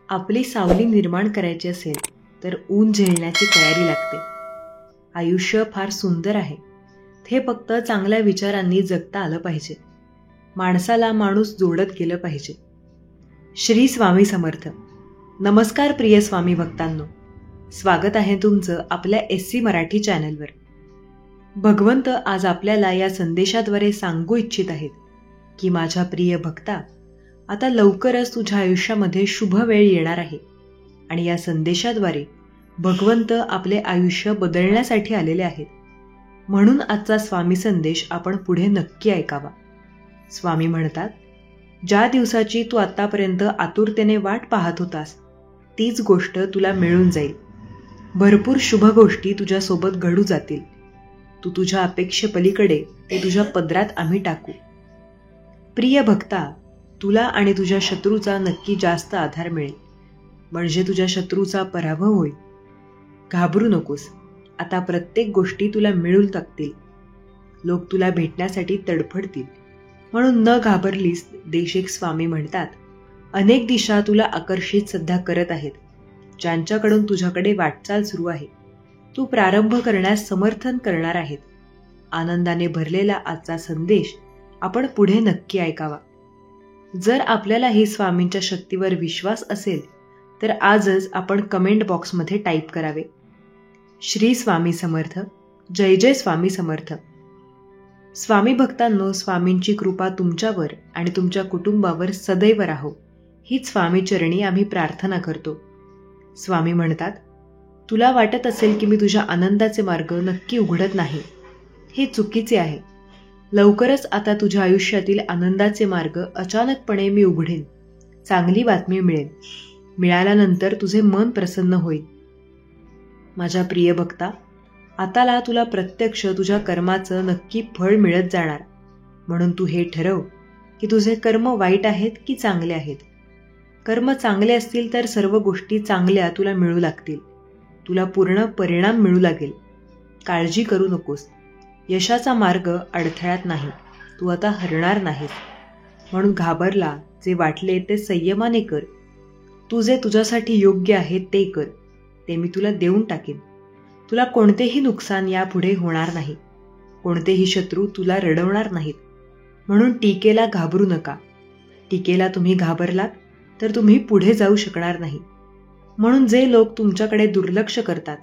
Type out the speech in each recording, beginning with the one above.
आपली सावली निर्माण करायची असेल तर ऊन झेलण्याची तयारी लागते. आयुष्य फार सुंदर आहे, हे फक्त चांगल्या विचारांनी जगता आलं पाहिजे. माणसाला माणूस जोडत गेलं पाहिजे. श्री स्वामी समर्थ. नमस्कार प्रिय स्वामी भक्तांनो, स्वागत आहे तुमचं आपल्या SC मराठी चॅनलवर. भगवंत आज आपल्याला या संदेशाद्वारे सांगू इच्छित आहेत की माझ्या प्रिय भक्ता, आता लवकरच तुझ्या आयुष्यामध्ये शुभ वेळ येणार आहे आणि या संदेशाद्वारे भगवंत आपले आयुष्य बदलण्यासाठी आलेले आहेत. म्हणून आजचा स्वामी संदेश आपण पुढे नक्की ऐकावा. स्वामी म्हणतात, ज्या दिवसाची तू आतापर्यंत आतुरतेने वाट पाहत होतास तीच गोष्ट तुला मिळून जाईल. भरपूर शुभ गोष्टी तुझ्यासोबत घडू जातील. तू तुझ्या अपेक्षेपलीकडे ते तुझ्या पदरात आम्ही टाकू. प्रिय भक्ता, तुला आणि तुझ्या शत्रूचा नक्की जास्त आधार मिळेल, म्हणजे तुझ्या शत्रूचा पराभव होईल. घाबरू नकोस, आता प्रत्येक गोष्टी तुला मिळून टाकतील. लोक तुला भेटण्यासाठी तडफडतील, म्हणून न घाबरलीस. देशिक स्वामी म्हणतात, अनेक दिशा तुला आकर्षित सध्या करत आहेत, ज्यांच्याकडून तुझ्याकडे वाटचाल सुरू आहे. तू प्रारंभ करण्यास समर्थन करणार आहेत. आनंदाने भरलेला आजचा संदेश आपण पुढे नक्की ऐकावा. जर आपल्यालाही स्वामींच्या शक्तीवर विश्वास असेल तर आजच आपण कमेंट बॉक्समध्ये टाईप करावे, श्री स्वामी समर्थ, जय जय स्वामी समर्थ. स्वामी भक्तांनो, स्वामींची कृपा तुमच्यावर आणि तुमच्या कुटुंबावर सदैव राहो, हीच स्वामी चरणी आम्ही प्रार्थना करतो. स्वामी म्हणतात, तुला वाटत असेल की मी तुझ्या आनंदाचे मार्ग नक्की उघडत नाही, हे चुकीचे आहे. लवकरच आता तुझ्या आयुष्यातील आनंदाचे मार्ग अचानकपणे मी उघडेन. चांगली बातमी मिळेल. मिळाल्यानंतर तुझे मन प्रसन्न होईल. माझ्या प्रिय भक्ता, आताला तुला प्रत्यक्ष तुझ्या कर्माचं नक्की फळ मिळत जाणार. म्हणून तू हे ठरव की तुझे कर्म वाईट आहेत की चांगले आहेत. कर्म चांगले असतील तर सर्व गोष्टी चांगल्या तुला मिळू लागतील. तुला पूर्ण परिणाम मिळू लागेल. काळजी करू नकोस. यशाचा मार्ग अडथळ्यात नाही. तू आता हरणार नाहीस, म्हणून घाबरला. जे वाटले ते संयमाने कर. तू जे तुझ्यासाठी योग्य आहे ते कर, ते मी तुला देऊन टाकेन. तुला कोणतेही नुकसान यापुढे होणार नाही. कोणतेही शत्रू तुला रडवणार नाहीत. म्हणून टीकेला घाबरू नका. टीकेला तुम्ही घाबरलात तर तुम्ही पुढे जाऊ शकणार नाही. म्हणून जे लोक तुमच्याकडे दुर्लक्ष करतात,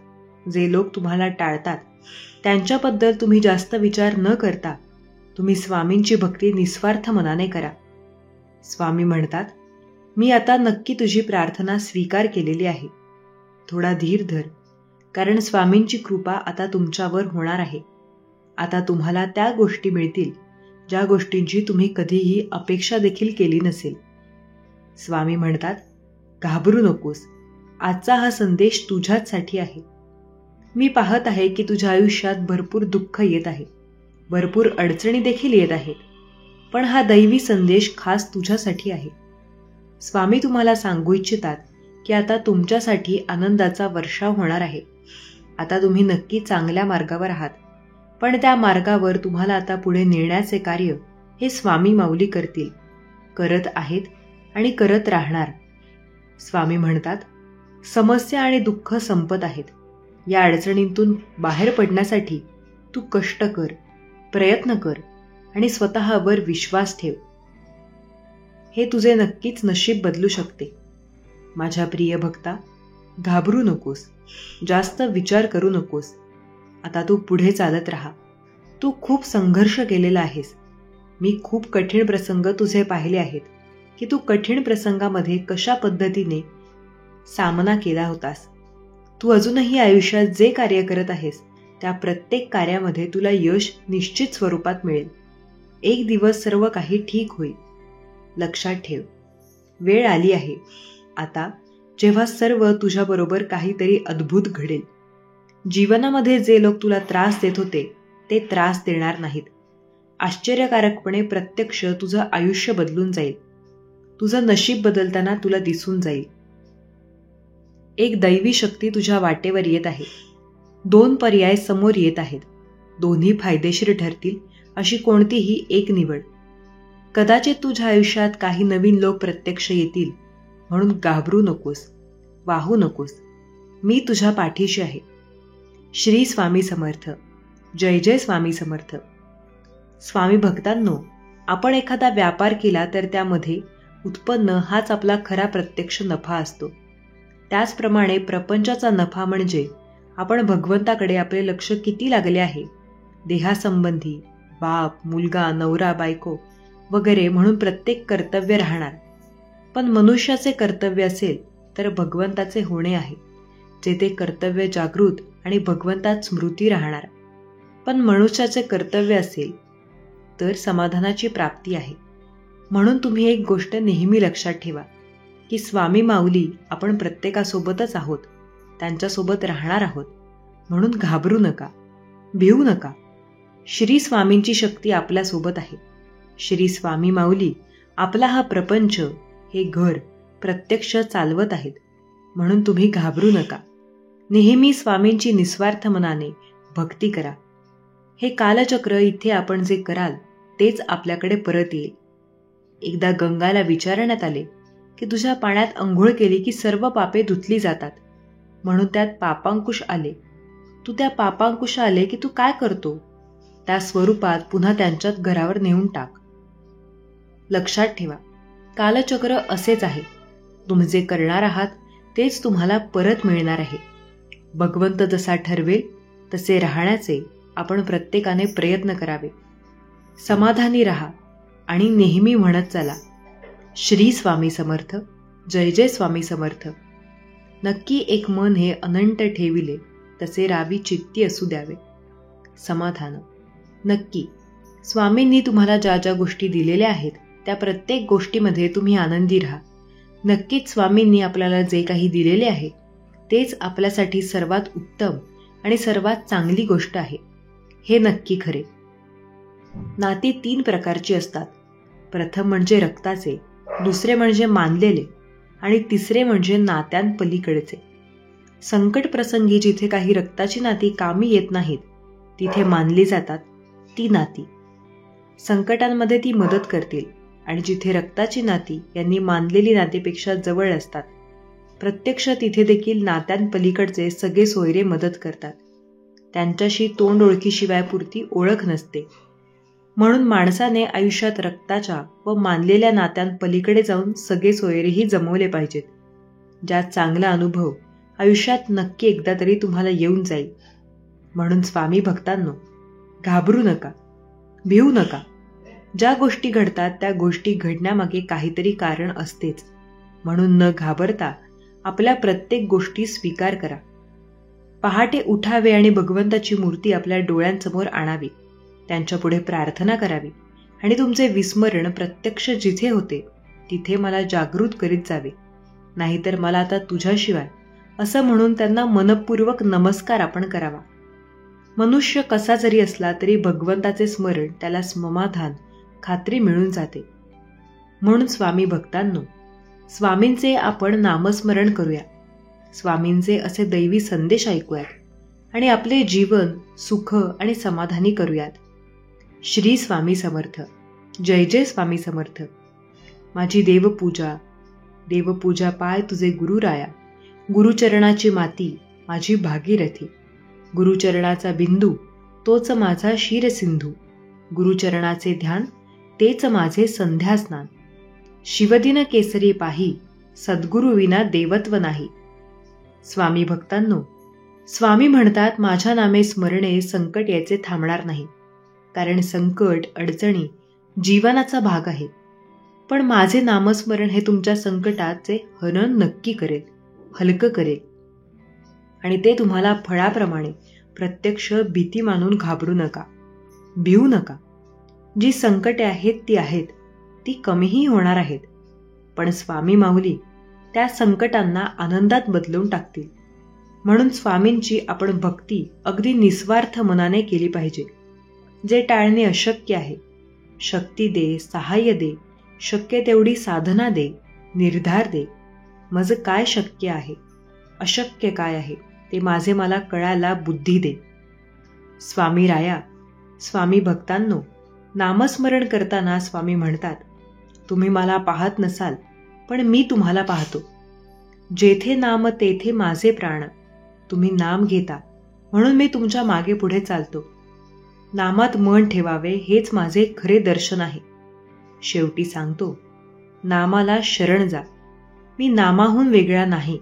जे लोक तुम्हाला टाळतात, त्यांच्याबद्दल तुम्ही जास्त विचार न करता तुम्ही स्वामींची भक्ती निस्वार्थ मनाने करा. स्वामी म्हणतात, मी आता नक्की तुझी प्रार्थना स्वीकार केलेली आहे. थोडा धीर धर, कारण स्वामींची कृपा आता तुमच्यावर होणार आहे. आता तुम्हाला त्या गोष्टी मिळतील ज्या गोष्टींची तुम्ही कधीही अपेक्षा देखील केली नसेल. स्वामी म्हणतात, घाबरू नकोस. आजचा हा संदेश तुझ्याचसाठी आहे. मी पाहत आहे की तुझ्या आयुष्यात भरपूर दुःख येत आहे, भरपूर अडचणी देखील येत आहेत, पण हा दैवी संदेश खास तुझ्यासाठी आहे. स्वामी तुम्हाला सांगू इच्छितात की आता तुमच्यासाठी आनंदाचा वर्षाव होणार आहे. आता तुम्ही नक्की चांगल्या मार्गावर आहात, पण त्या मार्गावर तुम्हाला आता पुढे नेण्याचे कार्य हे स्वामी माऊली करतील, करत आहेत आणि करत राहणार. स्वामी म्हणतात, समस्या आणि दुःख संपत आहेत. या अडचणींतून बाहेर पडण्यासाठी तू कष्ट कर, प्रयत्न कर आणि स्वतःवर विश्वास ठेव. हे तुझे नक्कीच नशीब बदलू शकते. माझ्या प्रिय भक्ता, घाबरू नकोस. जास्त विचार करू नकोस. आता तू पुढे चालत राहा. तू खूप संघर्ष केलेला आहेस. मी खूप कठीण प्रसंग तुझे पाहिले आहेत की तू कठीण प्रसंगामध्ये कशा पद्धतीने सामना केला होतास. तू अजूनही आयुष्यात जे कार्य करत आहेस त्या प्रत्येक कार्यामध्ये तुला यश निश्चित स्वरूपात मिळेल. एक दिवस सर्व काही ठीक होईल. लक्षात ठेव, वेळ आली आहे आता जेव्हा सर्व तुझ्याबरोबर काहीतरी अद्भुत घडेल. जीवनामध्ये जे लोक तुला त्रास देत होते ते त्रास देणार नाहीत. आश्चर्यकारकपणे प्रत्यक्ष तुझं आयुष्य बदलून जाईल. तुझं नशीब बदलताना तुला दिसून जाईल. एक दैवी शक्ती तुझ्या वाटेवर येत आहे. 2 पर्याय समोर येत आहेत. दोन्ही फायदेशीर ठरतील अशी कोणतीही एक निवड. कदाचित तुझ्या आयुष्यात काही नवीन लोक प्रत्यक्ष येतील, म्हणून घाबरू नकोस, वाहू नकोस. मी तुझ्या पाठीशी आहे. श्री स्वामी समर्थ. जय जय स्वामी समर्थ. स्वामी भक्तांनो, आपण एखादा व्यापार केला तर त्यामध्ये उत्पन्न हाच आपला खरा प्रत्यक्ष नफा असतो. त्याचप्रमाणे प्रपंचाचा नफा म्हणजे आपण भगवंताकडे आपले लक्ष किती लागले आहे. देहासंबंधी बाप, मुलगा, नवरा, बायको वगैरे म्हणून प्रत्येक कर्तव्य राहणार. पण मनुष्याचे कर्तव्य असेल तर भगवंताचे होणे आहे, जेथे कर्तव्य जागृत आणि भगवंतात स्मृती राहणार. पण मनुष्याचे कर्तव्य असेल तर समाधानाची प्राप्ती आहे. म्हणून तुम्ही एक गोष्ट नेहमी लक्षात ठेवा की स्वामी माऊली आपण प्रत्येकासोबतच आहोत, त्यांच्यासोबत राहणार आहोत. म्हणून घाबरू नका, भिवू नका. श्री स्वामींची शक्ती आपल्यासोबत आहे. श्री स्वामी माऊली आपला हा प्रपंच, हे घर प्रत्यक्ष चालवत आहेत. म्हणून तुम्ही घाबरू नका. नेहमी स्वामींची निस्वार्थ मनाने भक्ती करा. हे कालचक्र इथे आपण जे कराल तेच आपल्याकडे परत येईल. एकदा गंगाला विचारण्यात आले की तुझ्या पाण्यात अंघोळ केली की सर्व पापे धुतली जातात, म्हणून त्यात पापांकुश आले. तू त्या पापांकुश आले की तू काय करतो? त्या स्वरूपात पुन्हा त्यांच्यात घरावर नेऊन टाक. लक्षात ठेवा, कालचक्र असेच आहे. तुम्ही जे करणार आहात तेच तुम्हाला परत मिळणार आहे. भगवंत जसा ठरवेल तसे राहण्याचे आपण प्रत्येकाने प्रयत्न करावे. समाधानी राहा आणि नेहमी म्हणत चला, श्री स्वामी समर्थ. जय जय स्वामी समर्थ. नक्की एक मन हे अनंत ठेविले, तसे रावी चित्ती असू द्यावे. समाधान. नक्की स्वामींनी तुम्हाला ज्या ज्या गोष्टी दिलेल्या आहेत त्या प्रत्येक गोष्टीमध्ये तुम्ही आनंदी राहा. नक्कीच स्वामींनी आपल्याला जे काही दिलेले आहे तेच आपल्यासाठी सर्वात उत्तम आणि सर्वात चांगली गोष्ट आहे, हे नक्की खरे. नाती 3 प्रकारची असतात. प्रथम म्हणजे रक्ताचे, दुसरे म्हणजे मानलेले आणि तिसरे म्हणजे नात्यांपलीकडचे. संकट प्रसंगी जिथे काही रक्ताची नाती कामी येत नाहीत तिथे मानली जातात ती नाती. संकटांमध्ये ती मदत करतील. आणि जिथे रक्ताची नाती यांनी मानलेली नातीपेक्षा जवळ असतात, प्रत्यक्ष तिथे देखील नात्यांपलीकडचे सगळे सोयरे मदत करतात. त्यांच्याशी तोंड ओळखीशिवाय पुरती ओळख नसते. म्हणून माणसाने आयुष्यात रक्ताच्या व मानलेल्या नात्यांपलीकडे जाऊन सगळे सोयरेही जमवले पाहिजेत. ज्यात चांगला अनुभव आयुष्यात नक्की एकदा तरी तुम्हाला येऊन जाईल. म्हणून स्वामी भक्तांनो, घाबरू नका, भिवू नका. ज्या गोष्टी घडतात त्या गोष्टी घडण्यामागे काहीतरी कारण असतेच. म्हणून न घाबरता आपल्या प्रत्येक गोष्टी स्वीकार करा. पहाटे उठावे आणि भगवंताची मूर्ती आपल्या डोळ्यांसमोर आणावी, त्यांच्यापुढे प्रार्थना करावी आणि तुमचे विस्मरण प्रत्यक्ष जिथे होते तिथे मला जागृत करीत जावे. नाहीतर मला आता तुझ्याशिवाय असं म्हणून त्यांना मनपूर्वक नमस्कार आपण करावा. मनुष्य कसा जरी असला तरी भगवंताचे स्मरण त्याला समाधान, खात्री मिळून जाते. म्हणून स्वामी भक्तांनो, स्वामींचे आपण नामस्मरण करूया. स्वामींचे असे दैवी संदेश ऐकूयात आणि आपले जीवन सुख आणि समाधानी करूयात. श्री स्वामी समर्थ. जय जय स्वामी समर्थ. माझी देवपूजा पाय तुझे गुरुराया. गुरुचरणाची माती माझी भागीरथी. गुरुचरणाचा बिंदू तोच माझा क्षीरसिंधू. गुरुचरणाचे ध्यान तेच माझे संध्यास्नान. शिवदिन केसरी पाही, सद्गुरु विना देवत्व नाही. स्वामी भक्तांनो, स्वामी म्हणतात माझ्या नामे स्मरणे संकट याचे थांबणार नाही. कारण संकट, अडचणी जीवनाचा भाग आहे. पण माझे नामस्मरण हे तुमच्या संकटाचे हनन नक्की करेल, हलकं करेल. आणि ते तुम्हाला फळाप्रमाणे प्रत्यक्ष भीती मानून घाबरू नका, भिवू नका. जी संकटे आहेत ती आहेत, ती कमीही होणार आहेत. पण स्वामी माऊली त्या संकटांना आनंदात बदलून टाकतील. म्हणून स्वामींची आपण भक्ती अगदी निस्वार्थ मनाने केली पाहिजे. जे टाळणे अशक्य आहे, शक्ती दे, सहाय्य दे, शक्य तेवढी साधना दे, निर्धार दे. माझं काय शक्य आहे, अशक्य काय आहे ते माझे मला कळायला बुद्धी दे. स्वामी राया. स्वामी भक्तांनो, नामस्मरण करताना स्वामी म्हणतात, तुम्ही मला पाहत नसाल पण मी तुम्हाला पाहतो. जेथे नाम तेथे माझे प्राण. तुम्ही नाम घेता म्हणून मी तुमच्या मागे पुढे चालतो. नामात मन ठेवावे हेच माझे खरे दर्शन आहे. शेवटी सांगतो, नामाला शरण जा. मी नामाहून वेगळा नाही.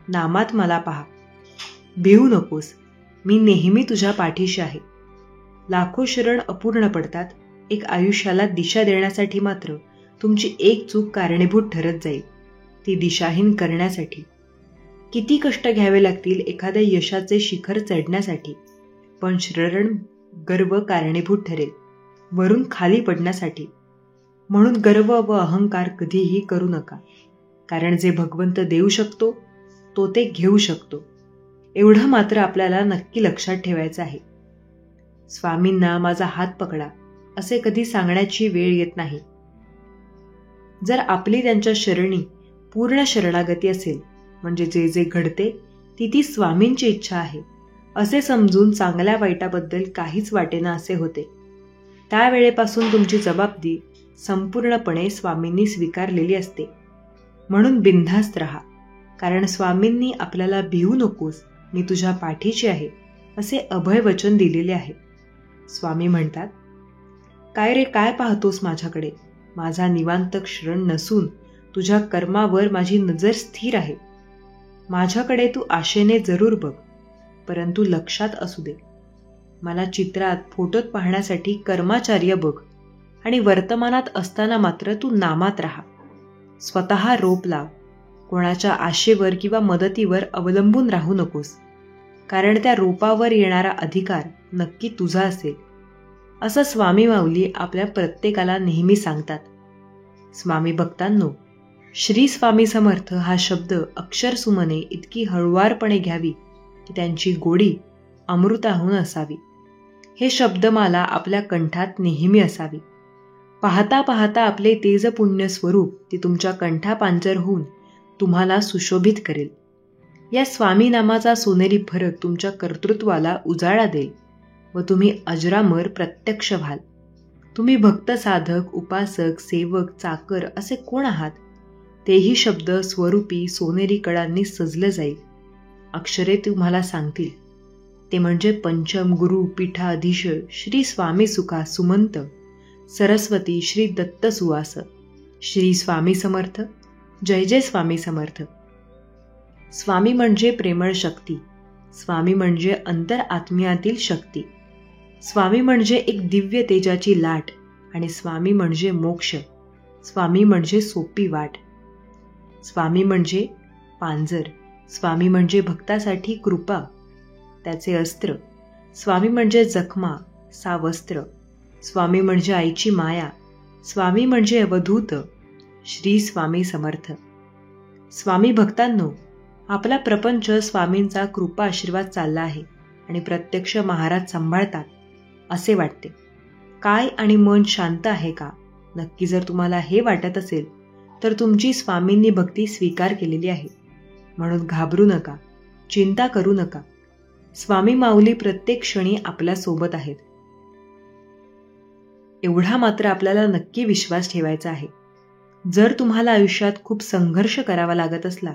नामात मला पहा. भिवू नकोस, मी नेहमी तुझ्या पाठीशी आहे. लाखो शरण अपूर्ण पडतात. एक आयुष्याला दिशा देण्यासाठी मात्र तुमची एक चूक कारणीभूत ठरत जाईल. ती दिशाहीन करण्यासाठी किती कष्ट घ्यावे लागतील एखाद्या यशाचे शिखर चढण्यासाठी, पण शरण गर्व कारणीभूत ठरेल वरून खाली पडण्यासाठी. म्हणून गर्व व अहंकार कधीही करू नका, कारण जे भगवंत देऊ शकतो तो ते घेऊ शकतो. एवढं मात्र आपल्याला नक्की लक्षात ठेवायचं आहे. स्वामींना माझा हात पकडा असे कधी सांगण्याची वेळ येत नाही. जर आपली त्यांच्या शरणी पूर्ण शरणागती असेल, म्हणजे जे जे घडते ती स्वामींची इच्छा आहे असे समजून चांगल्या वाईटाबद्दल काहीच वाटेना असे होते. त्यावेळेपासून तुमची जबाबदारी संपूर्णपणे स्वामींनी स्वीकारलेली असते. म्हणून बिनधास्त राहा, कारण स्वामींनी आपल्याला भिवू नकोस, मी तुझ्या पाठीशी आहे असे अभय वचन दिलेले आहे. स्वामी म्हणतात, काय रे काय पाहतोस माझ्याकडे? माझा निवांत क्षण नसून तुझ्या कर्मावर माझी नजर स्थिर आहे. माझ्याकडे तू आशेने जरूर बघ, परंतु लक्षात असू दे, मला चित्रात फोटोत पाहण्यासाठी कर्माचार्य बघ आणि वर्तमानात असताना मात्र तू नामात राहा. स्वतः रोप लाव. कोणाच्या आशेवर किंवा मदतीवर अवलंबून राहू नकोस, कारण त्या रोपावर येणारा अधिकार नक्की तुझा असेल, असं स्वामी माऊली आपल्या प्रत्येकाला नेहमी सांगतात. स्वामी भक्तांनो, श्री स्वामी समर्थ हा शब्द अक्षरसुमने इतकी हळुवारपणे घ्यावी की त्यांची गोडी अमृताहून असावी. हे शब्दमाला आपल्या कंठात नेहमी असावी. पाहता पाहता आपले तेजपुण्य स्वरूप ती तुमच्या कंठापांजर होऊन तुम्हाला सुशोभित करेल. या स्वामी नामाचा सोनेरी फरक तुमच्या कर्तृत्वाला उजाळा देईल व तुम्ही अजरामर प्रत्यक्ष व्हाल. तुम्ही भक्त, साधक, उपासक, सेवक, चाकर असे कोण आहात? तेही शब्द स्वरूपी सोनेरी कडांनी सजलं जाईल. अक्षरे तुम्हाला सांगतील, ते म्हणजे पंचम, गुरु, पीठाधीश, श्री स्वामी सुखा सुमंत, सरस्वती, श्री दत्त सुवास. श्री स्वामी समर्थ. जय जय स्वामी समर्थ. स्वामी म्हणजे प्रेमळ शक्ती. स्वामी म्हणजे अंतर आत्म्यातील शक्ती. स्वामी म्हणजे एक दिव्य तेजाची लाट आणि स्वामी म्हणजे मोक्ष. स्वामी म्हणजे सोपी वाट. स्वामी म्हणजे पांजर. स्वामी म्हणजे भक्तासाठी कृपा, त्याचे अस्त्र. स्वामी म्हणजे जखमा, सावस्त्र. स्वामी म्हणजे आईची माया. स्वामी म्हणजे अवधूत. श्री स्वामी समर्थ. स्वामी भक्तांनो, आपला प्रपंच स्वामींचा कृपा आशीर्वाद चालला आहे आणि प्रत्यक्ष महाराज सांभाळतात असे वाटते. काय आणि मन शांत आहे का? नक्की जर तुम्हाला हे वाटत असेल तर तुमची स्वामींनी भक्ती स्वीकार केलेली आहे. म्हणून घाबरू नका, चिंता करू नका. स्वामी माऊली प्रत्येक क्षणी आपल्या सोबत आहेत. एवढा मात्र आपल्याला नक्की विश्वास ठेवायचा आहे. जर तुम्हाला आयुष्यात खूप संघर्ष करावा लागत असला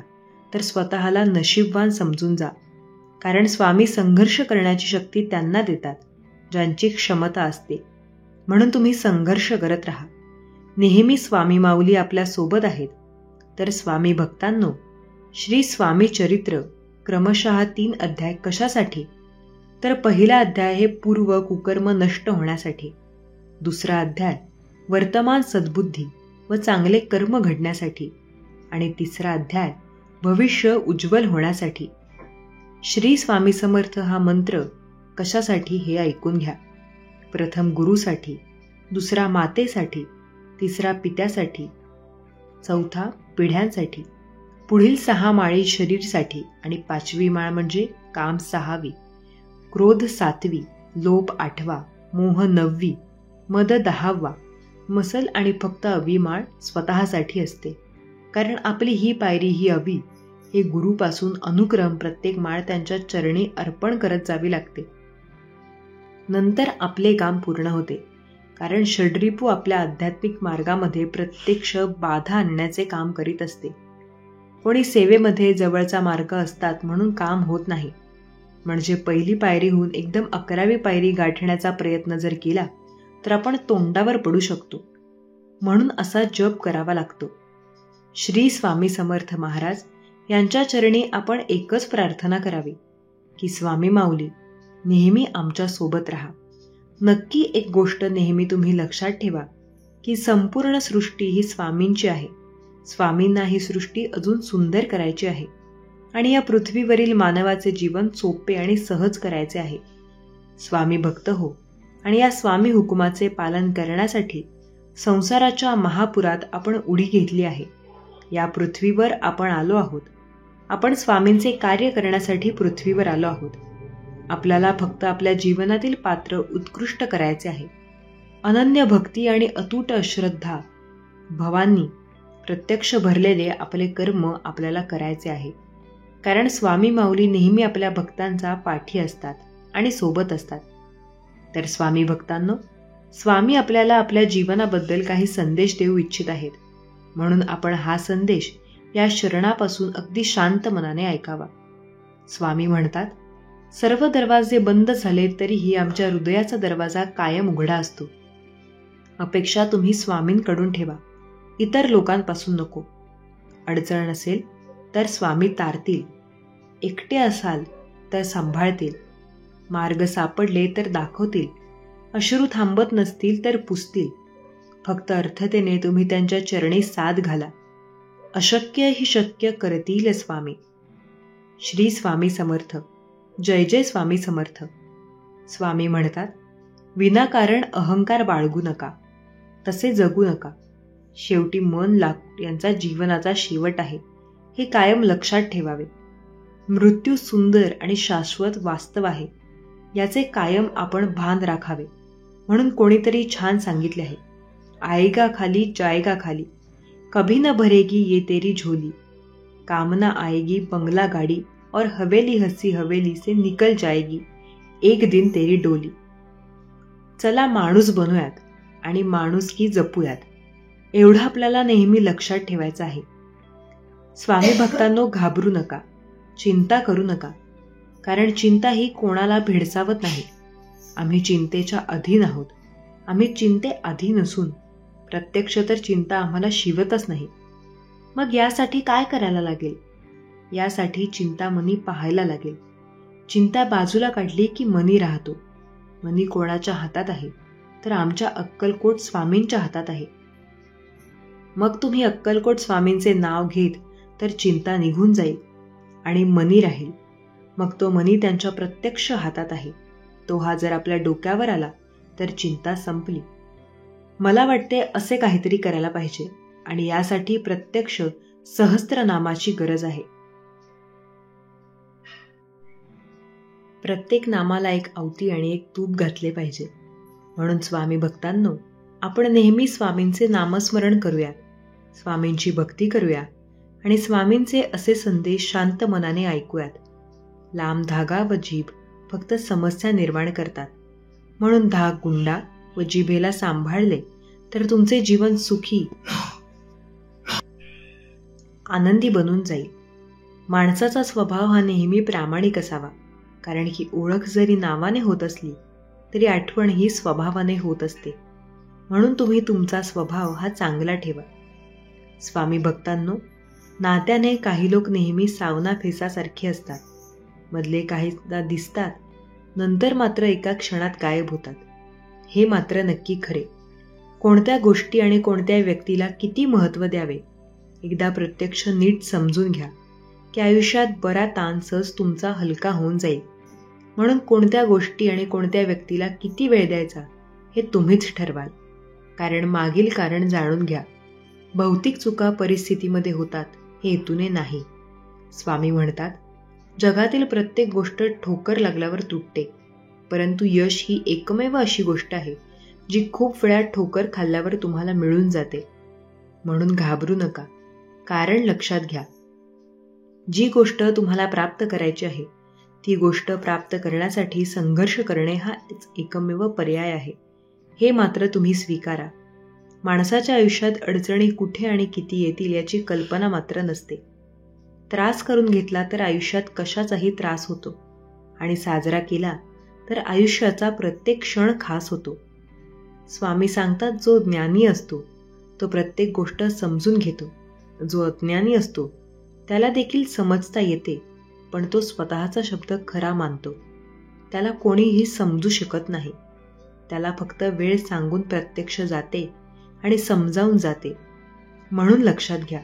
तर स्वतःला नशीबवान समजून जा, कारण स्वामी संघर्ष करण्याची शक्ती त्यांना देतात ज्यांची क्षमता असते. म्हणून तुम्ही संघर्ष करत राहा. नेहमी स्वामी माऊली आपल्या सोबत आहेत. तर स्वामी भक्तांनो, श्री स्वामी चरित्र क्रमशः 3 अध्याय कशासाठी? तर पहिला अध्याय हे पूर्व कुकर्म नष्ट होण्यासाठी, दुसरा अध्याय वर्तमान सद्बुद्धी व चांगले कर्म घडण्यासाठी आणि तिसरा अध्याय भविष्य उज्ज्वल होण्यासाठी. श्री स्वामी समर्थ हा मंत्र कशासाठी हे ऐकून घ्या. प्रथम गुरुसाठी, दुसरा मातेसाठी, तिसरा पित्यासाठी, चौथा पिढ्यांसाठी, पुढील 6 माळी शरीरसाठी आणि 5वी माळ म्हणजे काम 6वी, क्रोध 7वी, लोभ 8वा, मोह 9वी, मद 10वा, मसल आणि फक्त 11वी माळ स्वतःसाठी असते. कारण आपली ही पायरी ही 11वी हे गुरुपासून अनुक्रम प्रत्येक माळ त्यांच्या चरणी अर्पण करत जावी लागते. नंतर आपले काम पूर्ण होते. कारण षड्रिपू आपल्या आध्यात्मिक मार्गामध्ये प्रत्यक्ष बाधा आणण्याचे काम करीत असते. कोणी सेवेमध्ये जवळचा मार्ग असतात म्हणून काम होत नाही. म्हणजे पहिली पायरीहून एकदम 11वी पायरी गाठण्याचा प्रयत्न जर केला तर आपण तोंडावर पडू शकतो. म्हणून असा जप करावा लागतो. श्री स्वामी समर्थ महाराज यांच्या चरणी आपण एकच प्रार्थना करावी की स्वामी माऊली नेहमी आमच्या सोबत राहा. नक्की एक गोष्ट नेहमी तुम्ही लक्षात ठेवा की संपूर्ण सृष्टी ही स्वामींची आहे. स्वामींना ही सृष्टी अजून सुंदर करायची आहे आणि या पृथ्वीवरील मानवाचे जीवन सोपे आणि सहज करायचे आहे. स्वामी भक्त हो आणि या स्वामी हुकुमाचे पालन करण्यासाठी संसाराच्या महापुरात आपण उडी घेतली आहे. या पृथ्वीवर आपण आलो आहोत. आपण स्वामींचे कार्य करण्यासाठी पृथ्वीवर आलो आहोत. आपल्याला फक्त आपल्या जीवनातील पात्र उत्कृष्ट करायचे आहे. अनन्य भक्ती आणि अतूट श्रद्धा भवांनी प्रत्यक्ष भरलेले आपले कर्म आपल्याला करायचे आहे. कारण स्वामी माऊली नेहमी आपल्या भक्तांचा पाठी असतात आणि सोबत असतात. तर स्वामी भक्तांनो, स्वामी आपल्याला आपल्या जीवनाबद्दल काही संदेश देऊ इच्छित आहेत. म्हणून आपण हा संदेश या शरणापासून अगदी शांत मनाने ऐकावा. स्वामी म्हणतात, सर्व दरवाजे बंद झाले तरीही आमच्या हृदयाचा दरवाजा कायम उघडा असतो. अपेक्षा तुम्ही स्वामींकडून ठेवा, इतर लोकांपासून नको. अडचण नसेल तर स्वामी तारतील. एकटे असाल तर सांभाळतील. मार्ग सापडले तर दाखवतील. अश्रू थांबत नसतील तर पुसतील. फक्त अर्थतेने तुम्ही त्यांच्या चरणी साथ घाला. अशक्य ही शक्य करतील स्वामी. श्री स्वामी समर्थ. जय जय स्वामी समर्थ. स्वामी म्हणतात, विनाकारण अहंकार बाळगू नका, तसे जगू नका. शेवटी मन यांचा जीवनाचा शेवट आहे हे कायम लक्षात ठेवावे. मृत्यू सुंदर आणि शाश्वत वास्तव आहे याचे कायम आपण भान राखावे. म्हणून कोणीतरी छान सांगितले आहे, आएगा खाली जाएगा खाली, कभी न भरेगी ये तेरी झोली. कामना आएगी बंगला गाड़ी और हवेली हसी हवेली से निकल जाएगी एक दिन तेरी डोली. चला माणूस बनूयात आणि माणुसकी जपूयात, एवढं आपल्याला नेहमी लक्षात ठेवायचं आहे. स्वामी भक्तांनो, घाबरू नका, चिंता करू नका. कारण चिंता ही कोणाला भेडसावत नाही. आम्ही चिंतेच्या अधीन आहोत. आम्ही चिंते अधीन नसून प्रत्यक्ष तर चिंता आम्हाला शिवतच नाही. मग यासाठी काय करायला लागेल? यासाठी चिंता मनी पाहायला लागेल. चिंता बाजूला काढली की मनी राहतो. मनी कोणाच्या हातात आहे? तर आमच्या अक्कलकोट स्वामींच्या हातात आहे. मग तुम्ही अक्कलकोट स्वामींचे नाव घेत तर चिंता निघून जाईल आणि मनी राहील. मग तो मनी त्यांच्या प्रत्यक्ष हातात आहे. तो हा जर आपल्या डोक्यावर आला तर चिंता संपली. मला वाटते असे काहीतरी करायला पाहिजे आणि यासाठी प्रत्यक्ष सहस्त्रनामाची गरज आहे. प्रत्येक नामाला एक आवती आणि एक तूप घातले पाहिजे. म्हणून स्वामी भक्तांनो, आपण नेहमी स्वामींचे नामस्मरण करूया, स्वामींची भक्ती करूया आणि स्वामींचे असे संदेश शांत मनाने ऐकूयात. लांब धागा व जीभ फक्त समस्या निर्माण करतात. म्हणून धाग गुंडा व जिभेला सांभाळले तर तुमचे जीवन सुखी आनंदी बनून जाईल. माणसाचा स्वभाव हा नेहमी प्रामाणिक असावा. कारण की ओळख जरी नावाने होत असली तरी आठवण ही स्वभावाने होत असते. म्हणून तुम्ही तुमचा स्वभाव हा चांगला ठेवा. स्वामी भक्तांनो, नात्याने काही लोक नेहमी सावना फेसासारखे असतात. मधले काहीदा दिसतात, नंतर मात्र एका क्षणात गायब होतात. हे मात्र नक्की खरे. कोणत्या गोष्टी आणि कोणत्या व्यक्तीला किती महत्त्व द्यावे एकदा प्रत्यक्ष नीट समजून घ्या की आयुष्यात बरा ताण सहज तुमचा हलका होऊन जाईल. म्हणून कोणत्या गोष्टी आणि कोणत्या व्यक्तीला किती वेळ द्यायचा हे तुम्हीच ठरवाल. कारण मागील कारण जाणून घ्या. भौतिक चुका परिस्थितीमध्ये होतात हे हेतूने नाही. स्वामी म्हणतात, जगातील प्रत्येक गोष्ट ठोकर लागल्यावर तुटते, परंतु यश ही एकमेव अशी गोष्ट आहे जी खूप वेळा ठोकर खाल्ल्यावर तुम्हाला मिळून जाते. म्हणून घाबरू नका. कारण लक्षात घ्या, जी गोष्ट तुम्हाला प्राप्त करायची आहे ती गोष्ट प्राप्त करण्यासाठी संघर्ष करणे हा एकमेव पर्याय आहे. हे मात्र तुम्ही स्वीकारा. माणसाच्या आयुष्यात अडचणी कुठे आणि किती येतील याची कल्पना मात्र नसते. त्रास करून घेतला तर आयुष्यात कशाचाही त्रास होतो आणि साजरा केला तर आयुष्याचा प्रत्येक क्षण खास होतो. स्वामी सांगतात, जो ज्ञानी असतो तो प्रत्येक गोष्ट समजून घेतो. जो अज्ञानी असतो त्याला देखील समजता येते, पण तो स्वतःचा शब्द खरा मानतो. त्याला कोणीही समजू शकत नाही. त्याला फक्त वेळ सांगून प्रत्यक्ष जाते आणि समजावून जाते. म्हणून लक्षात घ्या,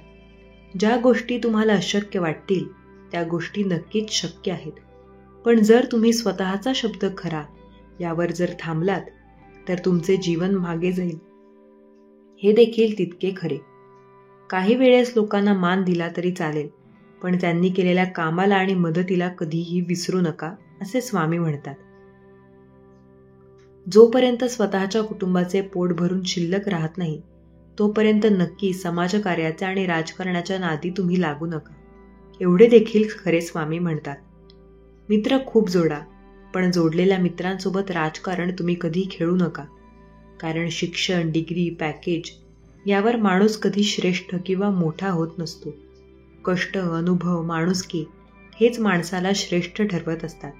ज्या गोष्टी तुम्हाला अशक्य वाटतील त्या गोष्टी नक्कीच शक्य आहेत. पण जर तुम्ही स्वतःचा शब्द खरा यावर जर थांबलात तर तुमचे जीवन मागे जाईल. हे देखील तितके खरे. काही वेळेस लोकांना मान दिला तरी चालेल, पण त्यांनी केलेल्या कामाला आणि मदतीला कधीही विसरू नका, असे स्वामी म्हणतात. जोपर्यंत स्वतःच्या कुटुंबाचे पोट भरून शिल्लक राहत नाही तोपर्यंत नक्की समाजकार्याच्या आणि राजकारणाच्या नादी तुम्ही लागू नका, एवढे देखील खरे स्वामी म्हणतात. मित्र खूप जोडा, पण जोडलेल्या मित्रांसोबत राजकारण तुम्ही कधी खेळू नका. कारण शिक्षण, डिग्री, पॅकेज यावर माणूस कधी श्रेष्ठ किंवा मोठा होत नसतो. कष्ट, अनुभव, माणुसकी हेच माणसाला श्रेष्ठ ठरवत असतात.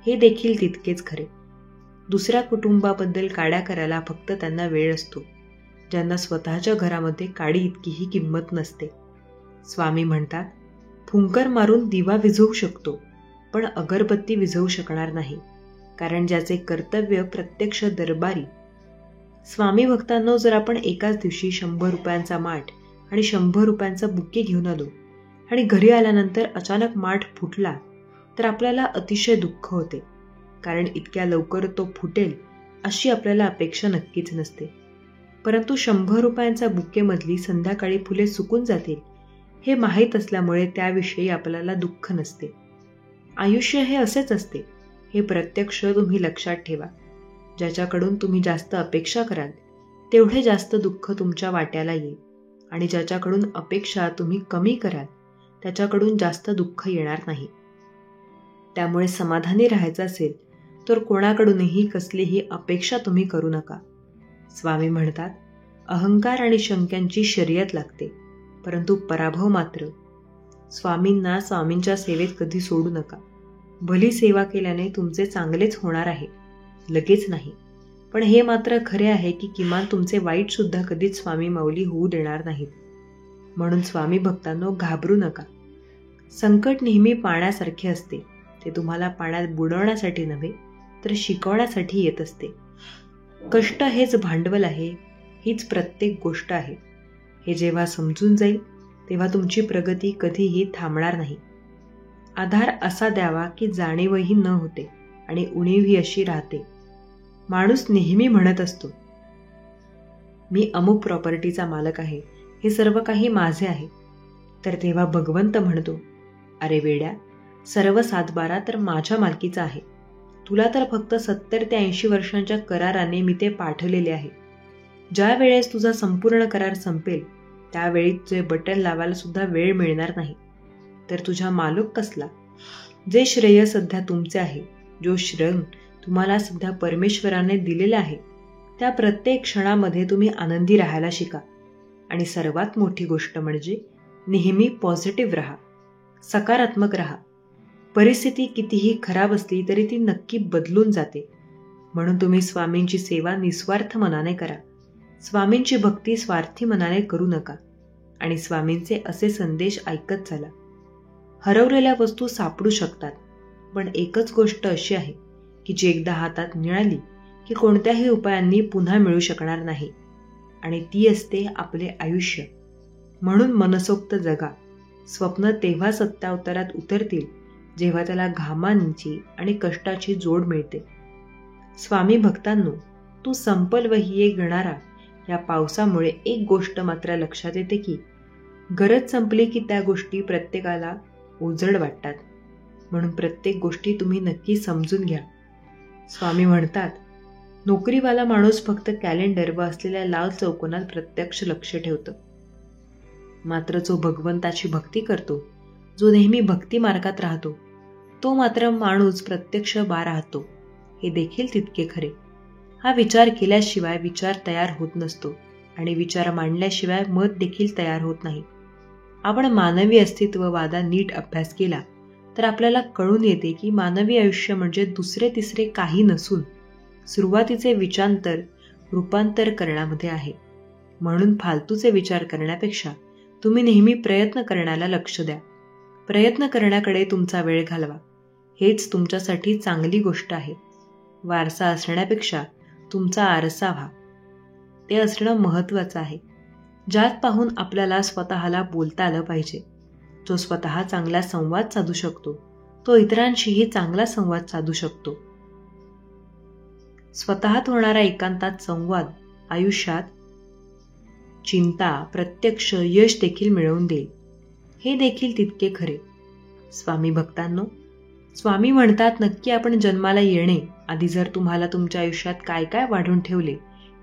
हे देखील तितकेच खरे. दुसऱ्या कुटुंबाबद्दल काड्या करायला फक्त त्यांना वेळ असतो, ज्यांना स्वतःच्या घरामध्ये काडी इतकीही किंमत नसते. स्वामी म्हणतात, फुंकर मारून दिवा विझवू शकतो, पण अगरबत्ती विझवू शकणार नाही, कारण ज्याचे कर्तव्य प्रत्यक्ष दरबारी. स्वामी भक्तांनो, जर आपण एकाच दिवशी 100 रुपयांचा माठ आणि 100 रुपयांचा बुके घेऊन आलो आणि घरी आल्यानंतर अचानक माठ फुटला तर आपल्याला अतिशय दुःख होते, कारण इतक्या लवकर तो फुटेल अशी आपल्याला अपेक्षा नक्कीच नसते. परंतु 100 रुपयांचा बुकेमधली संध्याकाळी फुले सुकून जातील हे माहीत असल्यामुळे त्याविषयी आपल्याला दुःख नसते. आयुष्य हे असेच असते, हे प्रत्यक्ष तुम्ही लक्षात ठेवा. ज्याच्याकडून तुम्ही जास्त अपेक्षा कराल तेवढे जास्त दुःख तुमच्या वाट्याला येईल, आणि ज्याच्याकडून अपेक्षा तुम्ही कमी कराल त्याच्याकडून जास्त दुःख येणार नाही. त्यामुळे समाधानी राहायचं असेल तर कोणाकडूनही कसलीही अपेक्षा तुम्ही करू नका. स्वामी म्हणतात, अहंकार आणि शंक्यांची शर्यत लागते, परंतु पराभव मात्र. स्वामींना स्वामींच्या सेवेत कधी सोडू नका. भली सेवा केल्याने तुमचे चांगलेच होणार आहे, लगेच नाही. पण हे मात्र खरे आहे की किमान तुमचे वाईट सुद्धा कधीच स्वामी माऊली होऊ देणार नाहीत. म्हणून स्वामी भक्तांनो, घाबरू नका. संकट नेहमी पाण्यासारखे असते. ते तुम्हाला पाण्यात बुडवण्यासाठी नव्हे तर शिकवण्यासाठी येत असते. कष्ट हेच भांडवल आहे, हीच प्रत्येक गोष्ट आहे. हे जेव्हा समजून जाईल तेव्हा तुमची प्रगती कधीही थांबणार नाही. आधार असा द्यावा की जाणीवही न होते आणि उणीवही अशी राहते. माणूस नेहमी म्हणत असतो, मी अमुक प्रॉपर्टीचा मालक आहे, हे सर्व काही माझे आहे. तर तेव्हा भगवंत म्हणतो, अरे वेड्या, सर्व 7/12 तर माझ्या मालकीचा आहे. तुला तर फक्त 70 ते 80 वर्षांच्या कराराने मी ते पाठवलेले आहे. ज्या वेळेस तुझा संपूर्ण करार संपेल त्यावेळी जे बटन लावायला सुद्धा वेळ मिळणार नाही. तर तुझा मालक कसला? जे श्रेय सध्या तुमचे आहे, जो श्रेय तुम्हाला सध्या परमेश्वराने दिलेला आहे, त्या प्रत्येक क्षणामध्ये तुम्ही आनंदी राहायला शिका. आणि सर्वात मोठी गोष्ट म्हणजे नेहमी पॉझिटिव्ह राहा, सकारात्मक राहा. परिस्थिती कितीही खराब असली तरी ती नक्की बदलून जाते. म्हणून तुम्ही स्वामींची सेवा निस्वार्थ मनाने करा. स्वामींची भक्ती स्वार्थी मनाने करू नका आणि स्वामींचे असे संदेश ऐकत चला. हरवलेल्या वस्तू सापडू शकतात, पण एकच गोष्ट अशी आहे की जी एकदा हातात मिळाली की कोणत्याही उपायांनी पुन्हा मिळू शकणार नाही, आणि ती असते आपले आयुष्य. म्हणून मनसोक्त जगा. स्वप्न तेव्हा सत्यावतारात उतरतील जेव्हा त्याला घामांची आणि कष्टाची जोड मिळते. स्वामी भक्तांनो, तू संपल वही एक गणारा या पावसामुळे एक गोष्ट मात्र लक्षात येते की गरज संपली की त्या गोष्टी प्रत्येकाला उजड वाटतात. म्हणून प्रत्येक गोष्टी तुम्ही नक्की समजून घ्या. स्वामी म्हणतात, नोकरीवाला माणूस फक्त कॅलेंडर व असलेल्या लाल चौकोनात प्रत्यक्ष लक्ष ठेवतो, मात्र जो भगवंताची भक्ती करतो, जो नेहमी भक्ती मार्गात राहतो, तो मात्र माणूस प्रत्यक्ष राहतो. हे देखील तितके खरे. हा विचार केल्याशिवाय विचार तयार होत नसतो आणि विचार मांडल्याशिवाय मत देखील तयार होत नाही. आपण मानवी अस्तित्ववादा नीट अभ्यास केला तर आपल्याला कळून येते की मानवी आयुष्य म्हणजे दुसरे तिसरे काही नसून सुरुवातीचे विचारांतर रूपांतर करण्यामध्ये आहे. म्हणून फालतूचे विचार करण्यापेक्षा तुम्ही नेहमी प्रयत्न करण्याला लक्ष द्या. प्रयत्न करण्याकडे तुमचा वेळ घालवा. हेच तुमच्यासाठी चांगली गोष्ट आहे. वारसा असण्यापेक्षा तुमचा आरसा व्हा. ते असणं महत्त्वाचं आहे. ज्यात पाहून आपल्याला स्वतःला बोलता आलं पाहिजे. जो स्वतः चांगला संवाद साधू शकतो तो इतरांशीही चांगला संवाद साधू शकतो. स्वतःत होणारा एकांतात संवाद आयुष्यात चिंता, प्रत्यक्ष यश देखील मिळवून देईल. हे देखील तितके खरे. स्वामी भक्तांनो, स्वामी म्हणतात नक्की आपण जन्माला येणे आधी जर तुम्हाला तुमच्या आयुष्यात काय काय वाढून ठेवले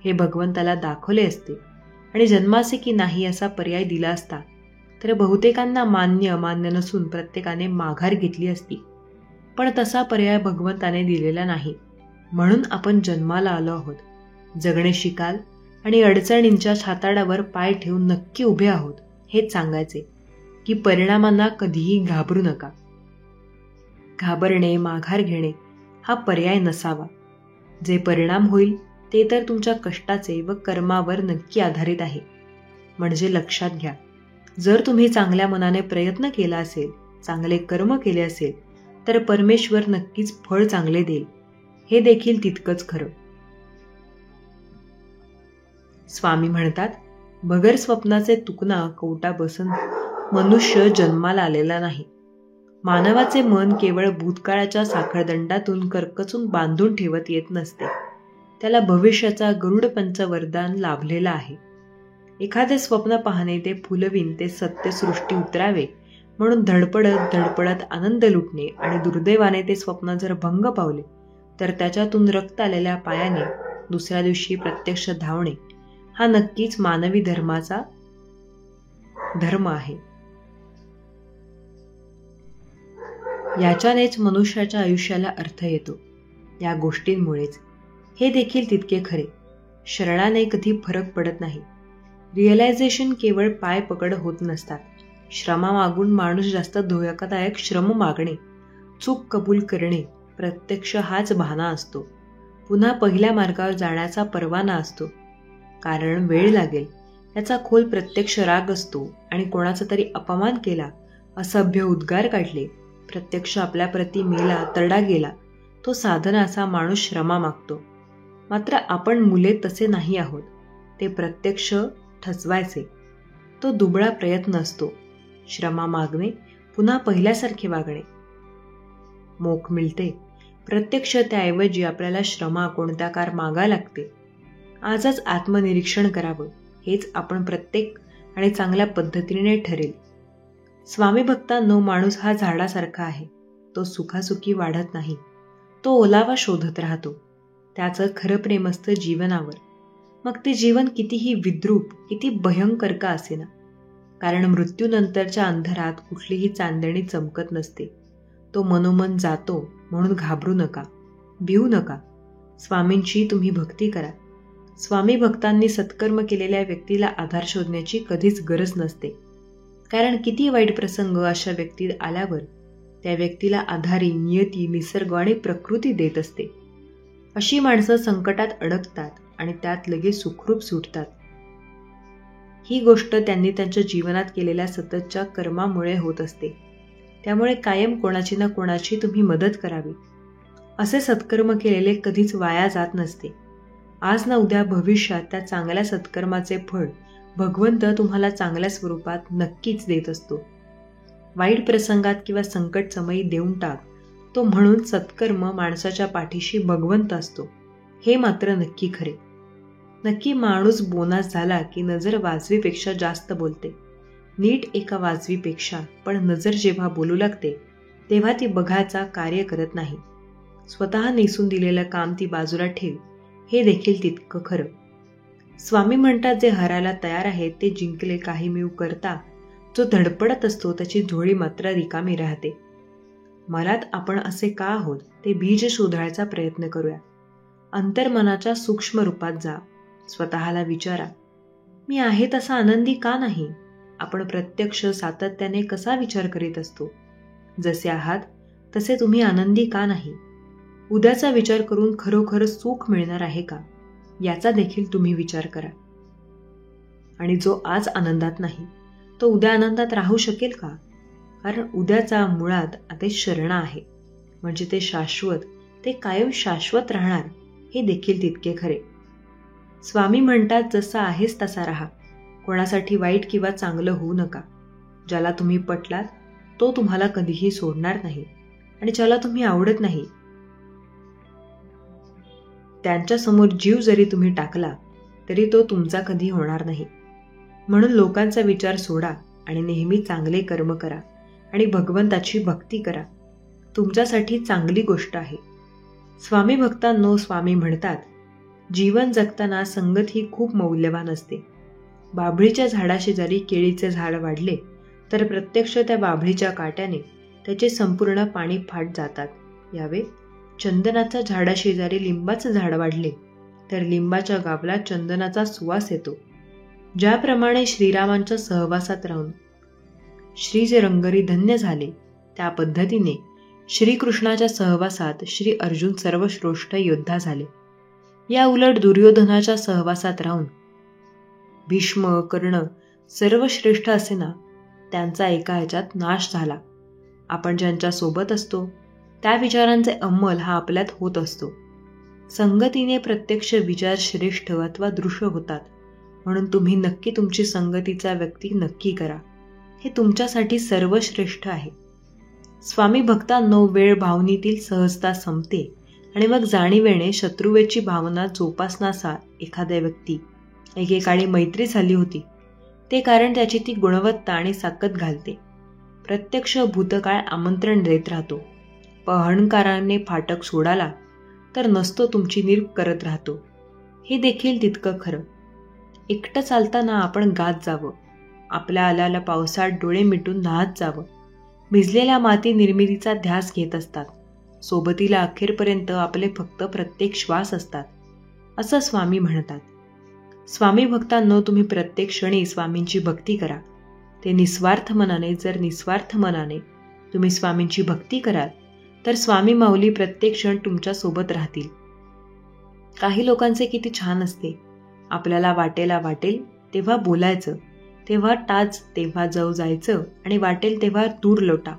हे भगवंताला दाखवले असते आणि जन्माचे की नाही असा पर्याय दिला असता तर बहुतेकांना मान्य अमान्य नसून प्रत्येकाने माघार घेतली असती. पण तसा पर्याय भगवंताने दिलेला नाही. म्हणून आपण जन्माला आलो आहोत. जगणे शिकाल आणि अडचणींच्या छाताडावर पाय ठेवून नक्की उभे आहोत हेच सांगायचे की परिणामांना कधीही घाबरू नका. घाबरणे, माघार घेणे हा पर्याय नसावा. जे परिणाम होईल ते तर तुमच्या कष्टाचे व कर्मावर नक्की आधारित आहे. म्हणजे लक्षात घ्या, जर तुम्ही चांगल्या मनाने प्रयत्न केला असेल, चांगले कर्म केले असेल तर परमेश्वर नक्कीच फळ चांगले देईल. हे देखील तितकंच खरं. स्वामी म्हणतात, बगर स्वप्नाचे तुकना कवटा बसन मनुष्य जन्माला आलेला नाही. मानवाचे मन केवळ भूतकाळाच्या साखळदंडातून करकचून बांधून ठेवत येत नसते. त्याला भविष्याचा गरुड पंचवरदान लाभलेला आहे. एखादे स्वप्न पाहणे ते फुलवीन ते सत्यसृष्टी उतरावे म्हणून धडपडत धडपडत आनंद लुटणे आणि दुर्दैवाने ते स्वप्न जर भंग पावले तर त्याच्यातून रक्त आलेल्या पायाने दुसऱ्या दिवशी प्रत्यक्ष धावणे हा नक्कीच मानवी धर्माचा धर्म आहे. याच्यानेच मनुष्याच्या आयुष्याला अर्थ येतो. या गोष्टींमुळेच. हे देखील तितके खरे. शरणाने कधी फरक पडत नाही. रिअलायझेशन केवळ पाय पकड होत नसतात. श्रमा मागून माणूस जास्त धोकादायक श्रम मागणे, चूक कबूल करणे प्रत्यक्ष हाच बहाणा असतो. पुन्हा पहिल्या मार्गावर जाण्याचा परवाना असतो. कारण वेळ लागेल याचा खोल प्रत्यक्ष राग असतो आणि कोणाचा तरी अपमान केला, असभ्य उद्गार काढले, प्रत्यक्ष आपल्या प्रती मेला, तरडा गेला, तो साधनाचा माणूस श्रमा मागतो. मात्र आपण मुले तसे नाही आहोत. ते प्रत्यक्ष ठसवायचे तो दुबळा प्रयत्न असतो. श्रमा मागणे, पुन्हा पहिल्यासारखे वागणे. मोक्ष मिळते. प्रत्यक्ष त्याऐवजी आपल्याला श्रमा कोणत्या कार मागा लागते. आजच आत्मनिरीक्षण करावं. हेच आपण प्रत्येक आणि चांगल्या पद्धतीने ठरेल. स्वामी भक्तांनो, माणूस हा झाडासारखा आहे. तो सुखासुखी वाढत नाही. तो ओलावा शोधत राहतो. त्याचं खरं प्रेम असतं जीवनावर. मग ते जीवन कितीही विद्रूप, किती भयंकर का असेना. कारण मृत्यूनंतरच्या अंधारात कुठलीही चांदणी चमकत नसते. तो मनोमन जातो. म्हणून घाबरू नका, भिवू नका. स्वामींची तुम्ही भक्ती करा. स्वामी भक्तांनी सत्कर्म केलेल्या व्यक्तीला आधार शोधण्याची कधीच गरज नसते. कारण किती वाईट प्रसंग अशा व्यक्तीत आल्यावर त्या व्यक्तीला आधारी नियती, निसर्ग आणि प्रकृती देत असते. अशी माणसं संकटात अडकतात आणि त्यात लगेच सुखरूप सुटतात. ही गोष्ट त्यांनी त्यांच्या जीवनात केलेल्या सततच्या कर्मामुळे होत असते. त्यामुळे कायम कोणाची ना कोणाची तुम्ही मदत करावी. असे सत्कर्म केलेले कधीच वाया जात नसते. आज ना उद्या भविष्यात त्या चांगल्या सत्कर्माचे फळ भगवंत तुम्हाला चांगल्या स्वरूपात नक्कीच देत असतो. वाईट प्रसंगात किंवा संकट समयी देऊन टाक तो म्हणून सत्कर्म माणसाच्या पाठीशी भगवंत असतो. हे मात्र नक्की खरे. नक्की माणूस बोनास झाला की नजर वाजवीपेक्षा जास्त बोलते. नीट एका वाजवीपेक्षा. पण नजर जेव्हा बोलू लागते तेव्हा ती बघायचा कार्य करत नाही. स्वतः नेसून दिलेलं काम ती बाजूला ठेव. हे देखील तितकं खरं. स्वामी म्हणतात, जे हरायला तयार आहे ते जिंकले काही मिळू करता. जो धडपडत असतो त्याची झोळी मात्र रिकामी राहते. मनात आपण असे का आहोत ते बीज शोधायचा प्रयत्न करूया. अंतर्मनाच्या सूक्ष्म रूपात जा. स्वतःला विचारा, मी आहे तसा आनंदी का नाही? आपण प्रत्यक्ष सातत्याने कसा विचार करीत असतो? जसे आहात तसे तुम्ही आनंदी का नाही? उद्याचा विचार करून खरोखर सुख मिळणार आहे का, याचा देखील तुम्ही विचार करा. आणि जो आज आनंदात नाही तो उद्या आनंदात राहू शकेल का? कारण उद्याचा मुळात आदेश शरण आहे, म्हणजे ते शाश्वत, ते कायम शाश्वत राहणार हे देखील तितके खरे. स्वामी म्हणतात, जसा आहेस तसा राहा. कोणासाठी वाईट किंवा चांगलं होऊ नका. ज्याला तुम्ही पटलात तो तुम्हाला कधीही सोडणार नाही, आणि ज्याला तुम्ही आवडत नाही त्यांच्यासमोर जीव जरी तुम्ही टाकला तरी तो तुमचा कधी होणार नाही. म्हणून लोकांचा विचार सोडा आणि नेहमी चांगले कर्म करा आणि भगवंताची भक्ती करा. तुमच्यासाठी चांगली गोष्ट आहे. स्वामी भक्तांनो, स्वामी म्हणतात, जीवन जगताना संगत ही खूप मौल्यवान असते. बाभळीच्या झाडाशेजारी केळीचे झाड वाढले तर प्रत्यक्ष त्या बाभळीच्या काट्याने त्याचे संपूर्ण पाणी फाट जातात. यावे चंदनाच्या झाडाशेजारी लिंबाचं झाड वाढले तर लिंबाच्या गाभला चंदनाचा सुवास येतो. ज्याप्रमाणे श्रीरामांच्या सहवासात राहून श्रीचे रंगरी धन्य झाले, त्या पद्धतीने श्रीकृष्णाच्या सहवासात श्री अर्जुन सर्वश्रेष्ठ योद्धा झाले. या उलट दुर्योधनाच्या सहवासात राहून भीष्म, कर्ण सर्वश्रेष्ठ असे ना, त्यांचा एका ह्याच्यात नाश झाला. आपण ज्यांच्या सोबत असतो त्या विचारांचे अंमल हा आपल्यात होत असतो. संगतीने प्रत्यक्ष विचार श्रेष्ठ अथवा दृश्य होतात. म्हणून तुम्ही नक्की तुमची संगतीचा व्यक्ती नक्की करा. हे तुमच्यासाठी सर्वश्रेष्ठ आहे. स्वामी भक्तांनो, वेळ भावनेतील सहजता संपते आणि मग जाणीवेने शत्रुवेची भावना जोपासणासा एखाद्या व्यक्ती एकेकाळी मैत्री झाली होती, ते कारण त्याची ती गुणवत्ता आणि साकत घालते. प्रत्यक्ष भूतकाळ आमंत्रण देत राहतो. अहंकाराने फाटक सोडाला तर नसतो तुमची निर्प करत राहतो. हे देखील तितकं खरं. एकटं चालताना आपण गात जावं. आपल्या आल्याला पावसात डोळे मिटून नाहत जावं. भिजलेल्या माती निर्मितीचा ध्यास घेत असतात. सोबतीला अखेरपर्यंत आपले फक्त प्रत्येक श्वास असतात, असं स्वामी म्हणतात. स्वामी भक्तांनो, तुम्ही प्रत्येक क्षणी स्वामींची भक्ती करा. ते निस्वार्थ मनाने, जर निस्वार्थ मनाने तुम्ही स्वामींची भक्ती कराल तर स्वामी माऊली प्रत्येक क्षण तुमच्या सोबत राहतील. काही लोकांचे किती छान असते, आपल्याला वाटेल तेव्हा बोलायचं, तेव्हा टाच, तेव्हा जाऊ जायचं आणि वाटेल तेव्हा दूर लोटा.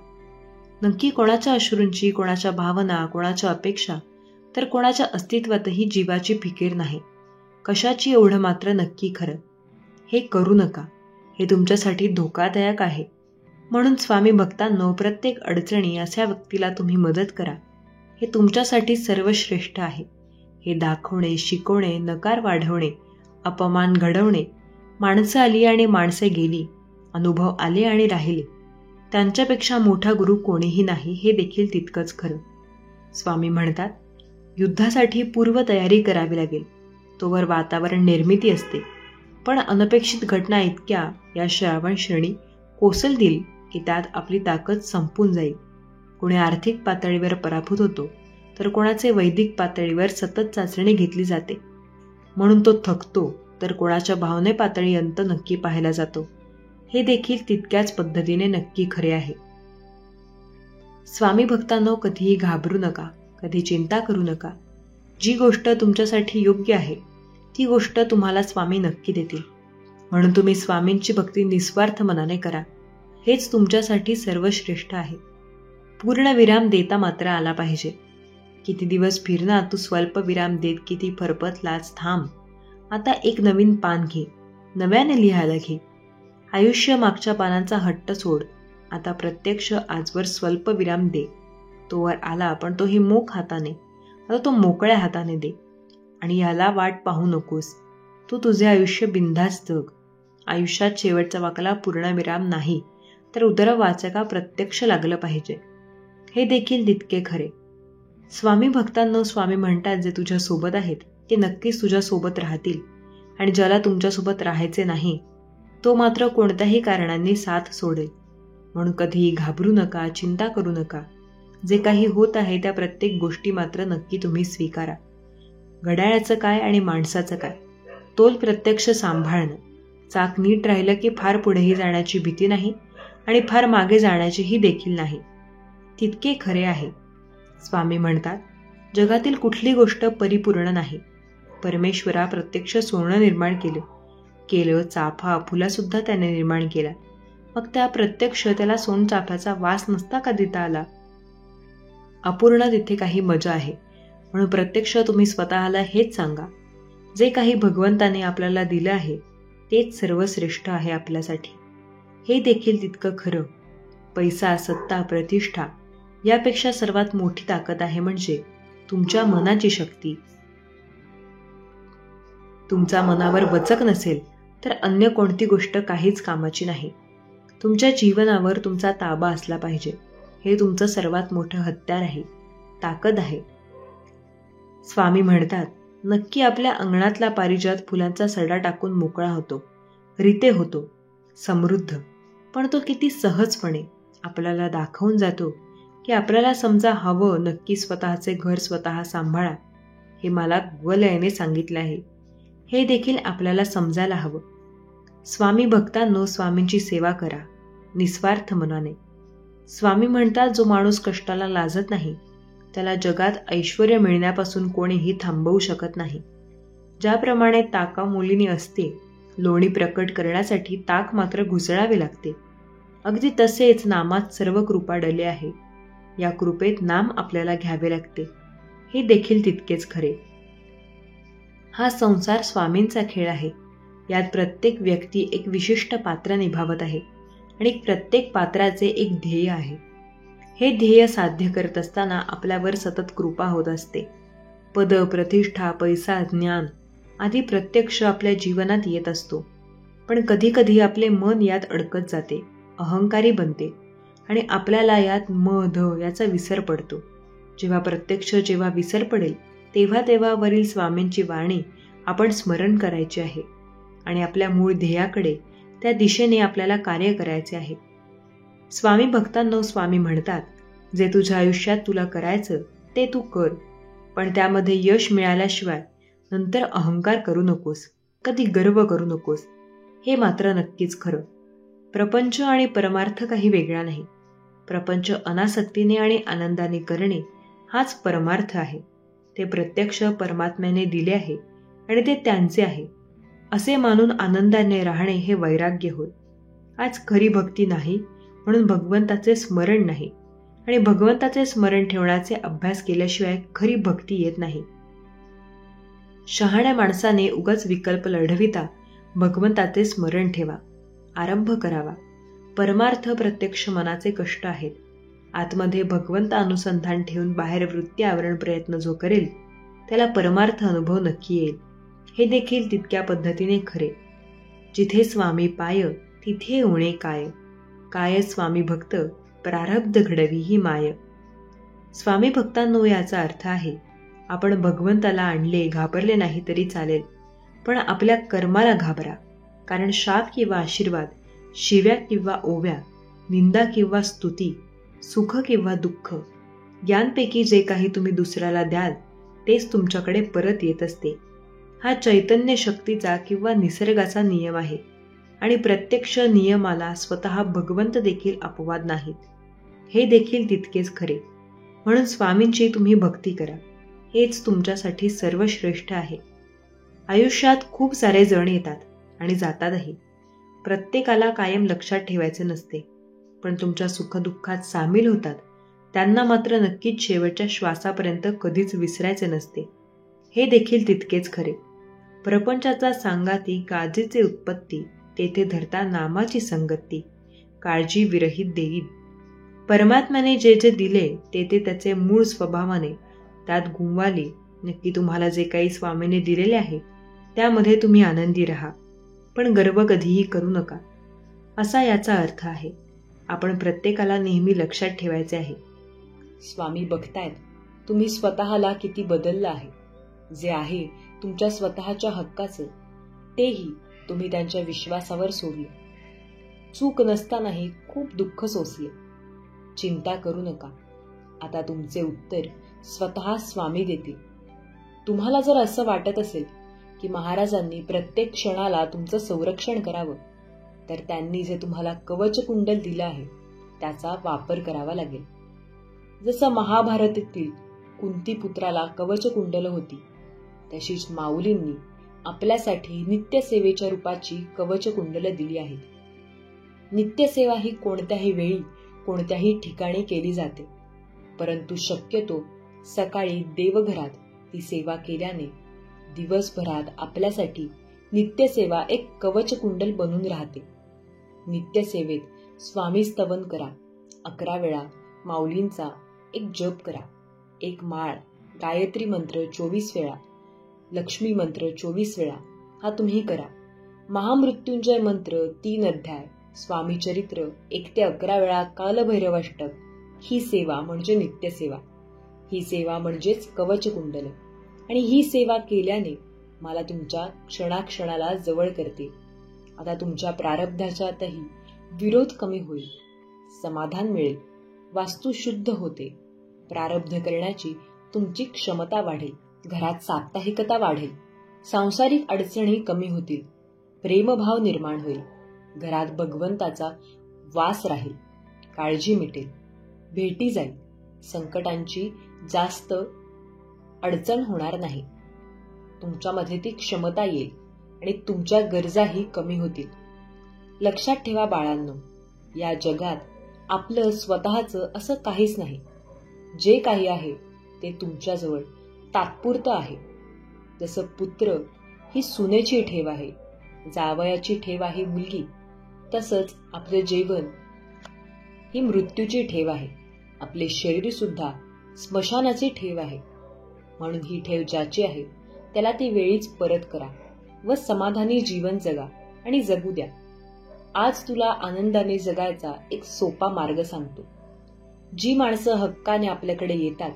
नक्की कोणाच्या अश्रूंची, कोणाच्या भावना, कोणाच्या अपेक्षा, तर कोणाच्या अस्तित्वातही जीवाची फिकीर नाही. कशाची एवढं मात्र नक्की खरं. हे करू नका. हे तुमच्यासाठी धोकादायक आहे. म्हणून स्वामी भक्तांनो, प्रत्येक अडचणी अशा व्यक्तीला तुम्ही मदत करा. हे तुमच्यासाठी सर्वश्रेष्ठ आहे. हे दाखवणे, शिकवणे, नकार वाढवणे, अपमान घडवणे, माणसं आली आणि माणसे गेली, अनुभव आले आणि राहिले, त्यांच्यापेक्षा मोठा गुरु कोणीही नाही, हे देखील तितकंच खरं. स्वामी म्हणतात, युद्धासाठी पूर्वतयारी करावी लागेल, तोवर वातावरण निर्मिती असते. पण अनपेक्षित घटना इतक्या या श्रावण श्रेणी कोसळतील की त्यात आपली ताकद संपून जाईल. कोणी आर्थिक पातळीवर पराभूत होतो तर कोणाचे वैदिक पातळीवर सतत चाचणी घेतली जाते, म्हणून तो थकतो. तर कोणाच्या भावने पातळी अंत नक्की पाहायला जातो. हे देखील तितक्याच पद्धतीने नक्की खरे आहे. स्वामी भक्तांनो, कधीही घाबरू नका, कधी चिंता करू नका. जी गोष्ट तुमच्यासाठी योग्य आहे ती गोष्ट तुम्हाला स्वामी नक्की देतील. म्हणून तुम्ही स्वामींची भक्ती निस्वार्थ मनाने करा. हेच तुमच्यासाठी सर्वश्रेष्ठ आहे. पूर्ण विराम देता मात्र आला पाहिजे. किती दिवस फिरणार तू, स्वल्प विराम देत किती फरफटलाच, थांब. आता एक नवीन पान घे, नव्याने लिहायला घे. आयुष्य मागच्या पानांचा हट्ट सोड. आता प्रत्यक्ष आजवर स्वल्प विराम दे. तोवर आला पण तोही मोक हाताने, आता तो मोकळ्या हाताने दे. आणि याला वाट पाहू नकोस. तू तुझे आयुष्य बिनधास्त जग. आयुष्यात शेवटचा वाकला पूर्णविराम नाही तर उदरवाचका प्रत्यक्ष लागलं पाहिजे. हे देखील तितके खरे. स्वामी भक्तांनो, स्वामी म्हणतात, जे तुझ्या सोबत आहेत ते नक्कीच तुझ्या सोबत राहतील. आणि ज्याला तुमच्यासोबत राहायचे नाही तो मात्र कोणत्याही कारणांनी साथ सोडेल. म्हणून कधीही घाबरू नका, चिंता करू नका. जे काही होत आहे त्या प्रत्येक गोष्टी मात्र नक्की तुम्ही स्वीकारा. घड्याळाचं काय आणि माणसाचं काय, तोल प्रत्यक्ष सांभाळणं. चाक नीट राहिलं की फार पुढेही जाण्याची भीती नाही आणि फार मागे जाण्याचीही देखील नाही. तितके खरे आहे. स्वामी म्हणतात, जगातील कुठली गोष्ट परिपूर्ण नाही. परमेश्वरा प्रत्यक्ष सोनं निर्माण केलं, चाफा फुलासुद्धा त्याने निर्माण केला. मग त्या प्रत्यक्ष त्याला सोनचाफ्याचा वास नसता का देता आला? अपूर्ण तिथे काही मजा आहे. म्हणून प्रत्यक्ष तुम्ही स्वतःला हेच सांगा, जे काही भगवंताने आपल्याला दिलं आहे तेच सर्वश्रेष्ठ आहे आपल्यासाठी. हे देखील तितकं खरं. पैसा, सत्ता, प्रतिष्ठा यापेक्षा सर्वात मोठी ताकद आहे म्हणजे तुमच्या मनाची शक्ती. तुमचा मनावर वचक नसेल तर अन्य कोणती गोष्ट काहीच कामाची नाही. तुमच्या जीवनावर तुमचा ताबा असला पाहिजे. हे तुमचं सर्वात मोठं हत्यार आहे, ताकद आहे. स्वामी म्हणतात, नक्की आपल्या अंगणातला पारिजात फुलांचा सडा टाकून मोकळा होतो, रीते होतो, समृद्ध. पण तो किती सहजपणे आपल्याला दाखवून जातो की आपल्याला समजा हवं नक्की स्वतःचे घर स्वतः सांभाळा. हे मला गुगलयाने सांगितलं आहे. हे देखील आपल्याला समजायला हवं. स्वामी भक्तांनो, स्वामींची सेवा करा निस्वार्थ मनाने. स्वामी म्हणतात, जो माणूस कष्टाला लाजत नाही त्याला जगात ऐश्वर्य मिळण्यापासून कोणीही थांबवू शकत नाही. ज्याप्रमाणे ताकामोलीनी असते, लोणी प्रकट करण्यासाठी ताक मात्र घुसळावे लागते, अगदी तसेच नामात सर्व कृपा डले आहे. या कृपेत नाम आपल्याला घ्यावे लागते. हे देखील तितकेच खरे. हा संसार स्वामींचा खेळ आहे. यात प्रत्येक व्यक्ती एक विशिष्ट पात्र निभावत आहे आणि प्रत्येक पात्राचे एक ध्येय आहे. हे ध्येय साध्य करत असताना आपल्यावर सतत कृपा होत असते. पद, प्रतिष्ठा, पैसा, ज्ञान आदी प्रत्यक्ष आपल्या जीवनात येत असतो. पण कधी कधी आपले मन यात अडकत जाते, अहंकारी बनते आणि आपल्याला यात याचा विसर पडतो. जेव्हा विसर पडेल तेव्हा वरील स्वामींची वाणी आपण स्मरण करायची आहे आणि आपल्या मूळ ध्येयाकडे, त्या दिशेने आपल्याला कार्य करायचे आहे. स्वामी भक्तांनो, स्वामी म्हणतात, जे तुझ्या आयुष्यात तुला करायचं ते तू कर, पण त्यामध्ये यश मिळाल्याशिवाय नंतर अहंकार करू नकोस, कधी गर्व करू नकोस. हे मात्र नक्कीच खरं. प्रपंच आणि परमार्थ काही वेगळा नाही. प्रपंच अनासक्तीने आणि आनंदाने करणे हाच परमार्थ आहे. ते प्रत्यक्ष परमात्म्याने दिले आहे आणि ते त्यांचे आहे असे मानून आनंदाने राहणे हे वैराग्य होय. आज खरी भक्ती नाही म्हणून भगवंताचे स्मरण नाही आणि भगवंताचे स्मरण ठेवण्याचे अभ्यास केल्याशिवाय खरी भक्ती येत नाही. शहाण्या माणसाने उगाच विकल्प लढविता भगवंताचे स्मरण ठेवा, आरंभ करावा. परमार्थ प्रत्यक्ष मनाचे कष्ट आहेत. आतमध्ये भगवंत अनुसंधान ठेवून बाहेर वृत्ती आवरण प्रयत्न जो करेल त्याला परमार्थ अनुभव नक्की येईल. हे देखील तितक्या पद्धतीने खरे. जिथे स्वामी पाय तिथे होणे काय, काय स्वामी भक्त प्रारब्ध घडवी ही माय. स्वामी भक्तांनो, याचा अर्थ आहे आपण भगवंताला आणले, घाबरले नाही तरी चालेल, पण आपल्या कर्माला घाबरा. कारण शाप किंवा आशीर्वाद, शिव्या किंवा ओव्या, निंदा किंवा स्तुती, सुख किंवा दुःख यांपैकी जे काही तुम्ही दुसऱ्याला द्याल तेच तुमच्याकडे परत येत असते. हा चैतन्य शक्तीचा किंवा निसर्गाचा नियम आहे आणि प्रत्यक्ष नियमाला स्वतः भगवंत देखील अपवाद नाहीत. हे देखील तितकेच खरे. म्हणून स्वामींची तुम्ही भक्ती करा, हेच तुमच्यासाठी सर्वश्रेष्ठ आहे. आयुष्यात खूप सारे जण येतात आणि जातातही. प्रत्येकाला कायम लक्षात ठेवायचे नसते, पण तुमच्या सुखदुःखात सामील होतात त्यांना मात्र नक्कीच शेवटच्या श्वासापर्यंत कधीच विसरायचे नसते. हे देखील तितकेच खरे. प्रपंचाचा सांगाती काळजीचे उत्पत्ती, तेथे धरता नामाची संगती, काळजी विरहित देईन. परमात्म्याने जे जे दिले ते त्याचे मूळ स्वभावाने त्यात गुंवाली. नक्की तुम्हाला जे काही स्वामीने दिलेले आहे त्यामध्ये तुम्ही आनंदी राहा, पण गर्व कधीही करू नका, असा याचा अर्थ आहे. आपण प्रत्येकाला नेहमी लक्षात ठेवायचे आहे. स्वामी बघतायत तुम्ही स्वतःला किती बदललं आहे. जे आहे तुमच्या स्वतःच्या हक्काचे तेही तुम्ही त्यांच्या विश्वासावर सोडले. चूक नसतानाही खूप दुःख सोसले. चिंता करू नका, आता तुमचे उत्तर स्वतः स्वामी देतील. तुम्हाला जर असं वाटत असेल की महाराजांनी प्रत्येक क्षणाला तुमचं संरक्षण करावं, तर त्यांनी जे तुम्हाला कवच कुंडल दिलं आहे त्याचा वापर करावा लागेल. जसं महाभारतातील कुंतीपुत्राला कवच कुंडल होती, तशीच माऊलींनी आपल्यासाठी नित्यसेवेच्या रूपाची कवच कुंडल दिली आहेत. नित्यसेवा ही कोणत्याही वेळी कोणत्याही ठिकाणी केली जाते, परंतु शक्यतो सकाळी देवघरात ती सेवा केल्याने दिवसभरात आपल्यासाठी नित्यसेवा एक कवच कुंडल बनून राहते. नित्यसेवेत स्वामी स्तवन करा, 11 वेळा माऊलींचा एक जप करा, एक माळ गायत्री मंत्र 24 वेळा, लक्ष्मी मंत्र 24 वेळा हा तुम्ही करा. महामृत्युंजय मंत्र 3 अध्याय, स्वामी चरित्र 1 ते 11 वेळा, कालभैरवाष्टक ही सेवा म्हणजे नित्यसेवा. ही सेवा म्हणजेच कवच कुंडल. आणि ही सेवा केल्याने मला तुमच्या क्षणाक्षणाला जवळ करते. आता तुमच्या प्रारब्धाच्यातही विरोध कमी होईल, समाधान मिळेल, वास्तू शुद्ध होते, प्रारब्ध करण्याची तुमची क्षमता वाढेल, घरात साप्ताहिकता वाढेल, सांसारिक अडचणी कमी होतील, प्रेमभाव निर्माण होईल, घरात भगवंताचा वास राहील, काळजी मिटेल, भेटी जाईल, संकटांची जास्त अडचण होणार नाही. तुमच्यामध्ये ती क्षमता येईल आणि तुमच्या गरजाही कमी होतील. लक्षात ठेवा बाळांनो, या जगात आपलं स्वतःचं असं काहीच नाही. जे काही आहे ते तुमच्याजवळ तात्पुरतं आहे. जसं पुत्र ही सुनेची ठेव आहे, जावयाची ठेव आहे मुलगी, तसंच आपलं जीवन ही मृत्यूची ठेव आहे. आपले शरीर सुद्धा स्मशानाची ठेव आहे. म्हणून ही ठेव ज्याची आहे त्याला ती वेळीच परत करा व समाधानी जीवन जगा आणि जगू द्या. आज तुला आनंदाने जगायचा एक सोपा मार्ग सांगतो. जी माणसं हक्काने आपल्याकडे येतात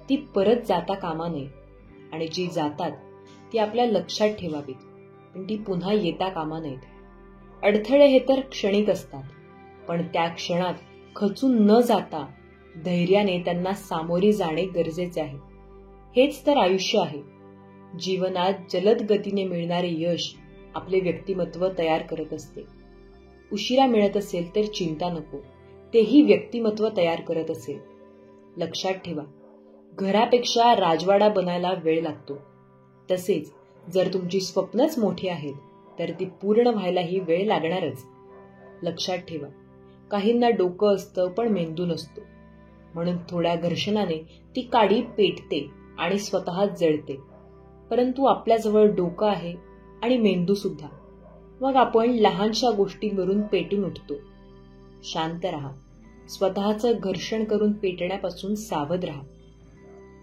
ती परत जाता कामा नये, आणि जी जातात ती आपल्या लक्षात ठेवावीत, पण ती पुन्हा येता कामा नयेत. अडथळे हे तर क्षणिक असतात, पण त्या क्षणात खचून न जाता धैर्याने त्यांना सामोरे जाणे गरजेचे आहे. हेच तर आयुष्य आहे. जीवनात जलद गतीने मिळणारे यश आपले व्यक्तिमत्व तयार करत असते. उशिरा मिळत असेल तर चिंता नको, तेही व्यक्तिमत्व तयार करत असेल. लक्षात ठेवा, घरापेक्षा राजवाडा बनायला वेळ लागतो. तसेच जर तुमची स्वप्नच मोठी आहेत तर ती पूर्ण व्हायलाही वेळ लागणारच. लक्षात ठेवा, काहींना डोकं असतं पण मेंदू नसतो, म्हणून थोड्या घर्षणाने ती काडी पेटते आणि स्वतः जळते. परंतु आपल्याजवळ डोकं आहे आणि मेंदू सुद्धा, मग आपण लहानशा गोष्टींवरून पेटून उठतो. शांत राहा, स्वतःचं घर्षण करून पेटण्यापासून सावध राहा.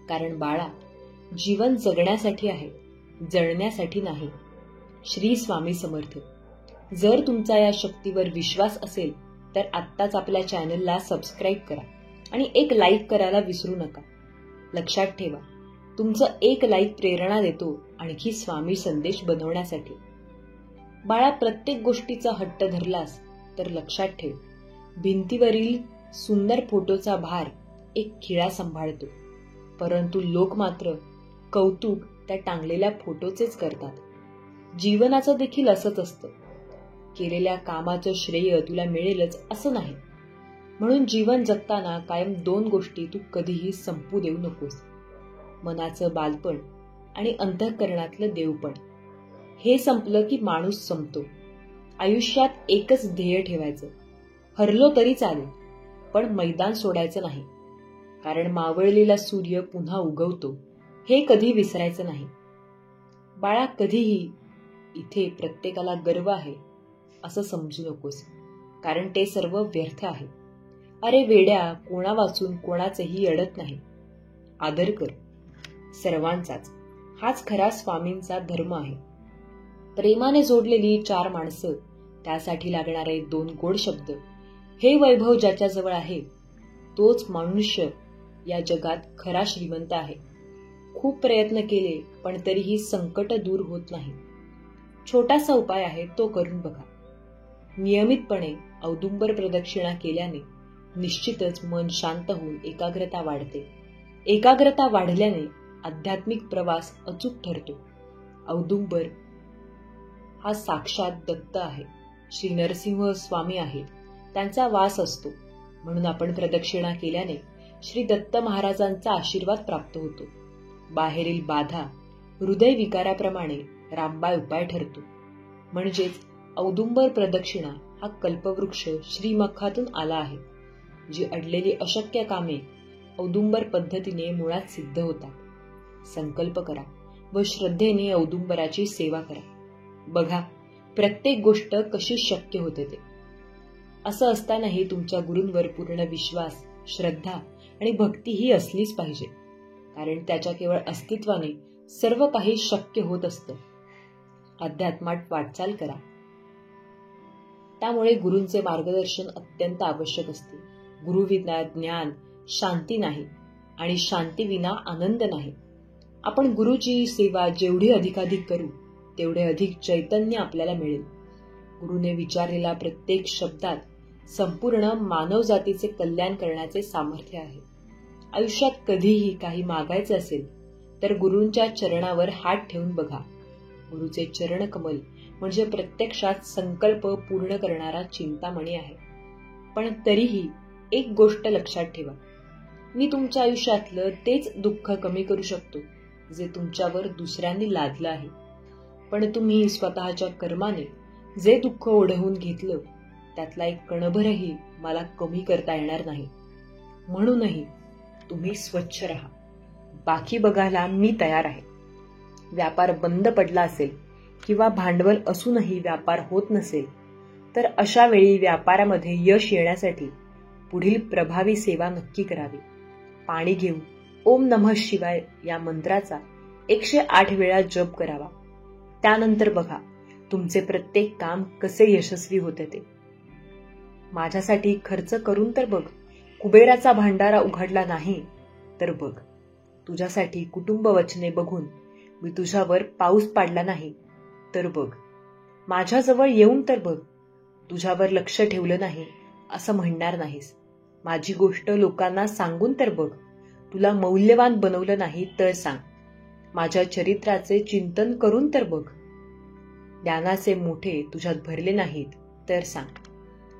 कारण बाळा, जीवन जगण्यासाठी आहे, जळण्यासाठी नाही. श्री स्वामी समर्थ. जर तुमचा या शक्तीवर विश्वास असेल तर आत्ताच आपल्या चॅनलला सबस्क्राईब करा आणि एक लाईक करायला विसरू नका. लक्षात ठेवा, तुमचं एक लाईक प्रेरणा देतो आणखी स्वामी संदेश बनवण्यासाठी. बाळा, प्रत्येक गोष्टीचा हट्ट धरलास तर लक्षात ठेव, भिंतीवरील सुंदर फोटोचा भार एक खिळा सांभाळतो, परंतु लोक मात्र कौतुक त्या टांगलेल्या फोटोचेच करतात. जीवनाचं देखील असंच असतं. केलेल्या कामाचं श्रेय तुला मिळेलच असं नाही. म्हणून जीवन जगताना कायम 2 गोष्टी तू कधीही संपू देऊ नकोस: मनाचं बालपण आणि अंतःकरणातलं देवपण. हे संपलं की माणूस संपतो. आयुष्यात एकच ध्येय ठेवायचं. हरलो तरी चालेल, पण मैदान सोडायचं नाही. कारण मावळलेला सूर्य पुन्हा उगवतो हे कधी विसरायचं नाही. बाळा, कधीही इथे प्रत्येकाला गर्व आहे असं समजू नकोस, कारण ते सर्व व्यर्थ आहे. अरे वेड्या, कोणा वाचून कोणाचेही अडत नाही. आदर कर सर्वांचाच. हाच खरा स्वामींचा धर्म आहे. प्रेमाने जोडलेली 4 माणसं, त्यासाठी लागणारे 2 गोड शब्द, हे वैभव ज्याच्याजवळ आहे तोच मनुष्य या जगात खरा श्रीमंत आहे. खूप प्रयत्न केले पण तरीही संकट दूर होत नाही. छोटासा उपाय आहे, तो करून बघा. नियमितपणे औदुंबर प्रदक्षिणा केल्याने निश्चितच मन शांत होऊन एकाग्रता वाढते. एकाग्रता वाढल्याने आध्यात्मिक प्रवास अचूक ठरतो. औदुंबर हा साक्षात दत्त आहे, श्री नरसिंह स्वामी आहेत, त्यांचा वास असतो. म्हणून आपण प्रदक्षिणा केल्याने श्री दत्त महाराजांचा आशीर्वाद प्राप्त होतो. बाहेरील बाधा हृदय विकाराप्रमाणे रामबाण उपाय ठरतो. म्हणजेच औदुंबर प्रदक्षिणा हा कल्पवृक्ष श्रीमखातून आला आहे. जी अडलेली अशक्य कामे औदुंबर पद्धतीने मुळात सिद्ध होतात. संकल्प करा व श्रद्धेने औदुंबराची सेवा करा. बघा प्रत्येक गोष्ट कशी शक्य होते ते. असं असतानाही तुमच्या गुरूंवर पूर्ण विश्वास, श्रद्धा आणि भक्ती ही असलीच पाहिजे. कारण त्याच्या केवळ अस्तित्वाने सर्व काही शक्य होत असतं. अध्यात्मात वाटचाल करा. त्यामुळे गुरूंचे मार्गदर्शन अत्यंत आवश्यक असते. गुरुविना ज्ञान शांती नाही आणि शांती विना आनंद नाही. आपण गुरुची सेवा जेवढी अधिकाधिक करू तेवढे अधिक चैतन्य आपल्याला मिळेल. गुरुने विचारलेला प्रत्येक शब्दात संपूर्ण मानवजातीचे कल्याण करण्याचे सामर्थ्य आहे. आयुष्यात कधीही काही मागायचे असेल तर गुरूंच्या चरणावर हात ठेवून बघा. गुरुचे चरण कमल म्हणजे प्रत्यक्षात संकल्प पूर्ण करणारा चिंतामणी आहे. पण तरीही एक गोष्ट लक्षात ठेवा, मी तुमच्या आयुष्यातलं तेच दुःख कमी करू शकतो जे तुमच्यावर दुसऱ्यांनी लादलं आहे. पण तुम्ही स्वतःच्या कर्माने जे दुःख ओढवून घेतलं त्यातला एक कणभरही मला कमी करता येणार नाही. म्हणूनही तुम्ही स्वच्छ राहा. बाकी बघायला मी तयार आहे. व्यापार बंद पडला असेल किंवा भांडवल असूनही व्यापार होत नसेल तर अशा वेळी व्यापारामध्ये यश येण्यासाठी पुढील प्रभावी सेवा नक्की करावी. पाणी घेऊन ओम नमः शिवाय या मंत्राचा 108 वेळा जप करावा. त्यानंतर बघा तुमचे प्रत्येक काम कसे यशस्वी होते ते. माझ्यासाठी खर्च करून तर बघ. कुबेराचा भांडारा उघडला नाही तर बघ. तुझ्यासाठी कुटुंब वचने बघून मी तुझ्यावर पाऊस पाडला नाही तर बघ. माझ्याजवळ येऊन तर बघ. तुझ्यावर लक्ष ठेवलं नाही असं म्हणणार नाहीस. माझी गोष्ट लोकांना सांगून तर बघ. तुला मौल्यवान बनवलं नाही तर सांग. माझ्या चरित्राचे चिंतन करून तर बघ. ज्ञानाचे मोठे तुझ्यात भरले नाहीत तर सांग.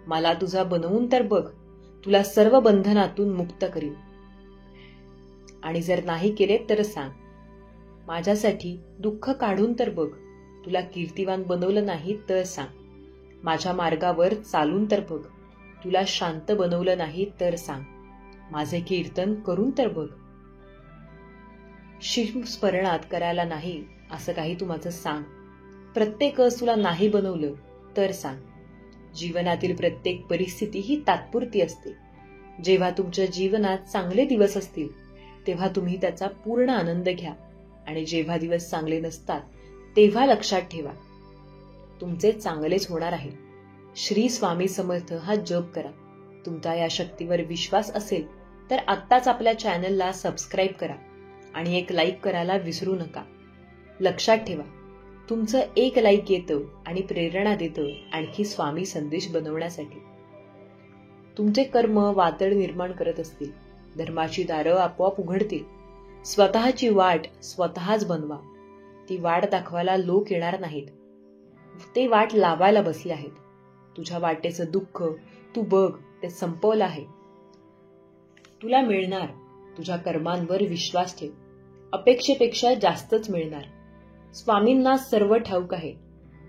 मला तुझा बनवून तर बघ. तुला सर्व बंधनातून मुक्त करीन. आणि जर नाही केले तर सांग. माझ्यासाठी दुःख काढून तर बघ. तुला कीर्तिवान बनवलं नाही तर सांग. माझ्या मार्गावर चालून तर बघ. तुला शांत बनवलं नाही तर सांग. माझे कीर्तन करून तर बघ. शिवस्मरणात करायला नाही असं काही तू माझं सांग. प्रत्येकच तुला नाही बनवलं तर सांग. जीवनातील प्रत्येक परिस्थिती ही तात्पुरती असते. जेव्हा तुमच्या जीवनात चांगले दिवस असतील तेव्हा तुम्ही त्याचा पूर्ण आनंद घ्या. आणि जेव्हा दिवस चांगले नसतात तेव्हा लक्षात ठेवा तुमचे चांगलेच होणार आहे. श्री स्वामी समर्थ हा जप करा. तुमचा या शक्तीवर विश्वास असेल तर आत्ताच आपल्या चॅनलला सबस्क्राईब करा आणि एक लाईक करायला विसरू नका. लक्षात ठेवा तुमचं एक लाईक येतं आणि प्रेरणा देतं आणखी स्वामी संदेश बनवण्यासाठी. तुमचे कर्म वादळ निर्माण करत असतील. धर्माची दारं आपोआप उघडतील. स्वतःची वाट स्वतःच बनवा. ती वाट दाखवायला लोक येणार नाहीत. ते वाट लावायला बसले आहेत. तुझ्या वाटेचं दुःख तू बघ ते संपवलं आहे. तुला मिळणार. तुझ्या कर्मांवर विश्वास ठेव. अपेक्षेपेक्षा जास्तच मिळणार. स्वामींना सर्व ठाऊक आहे.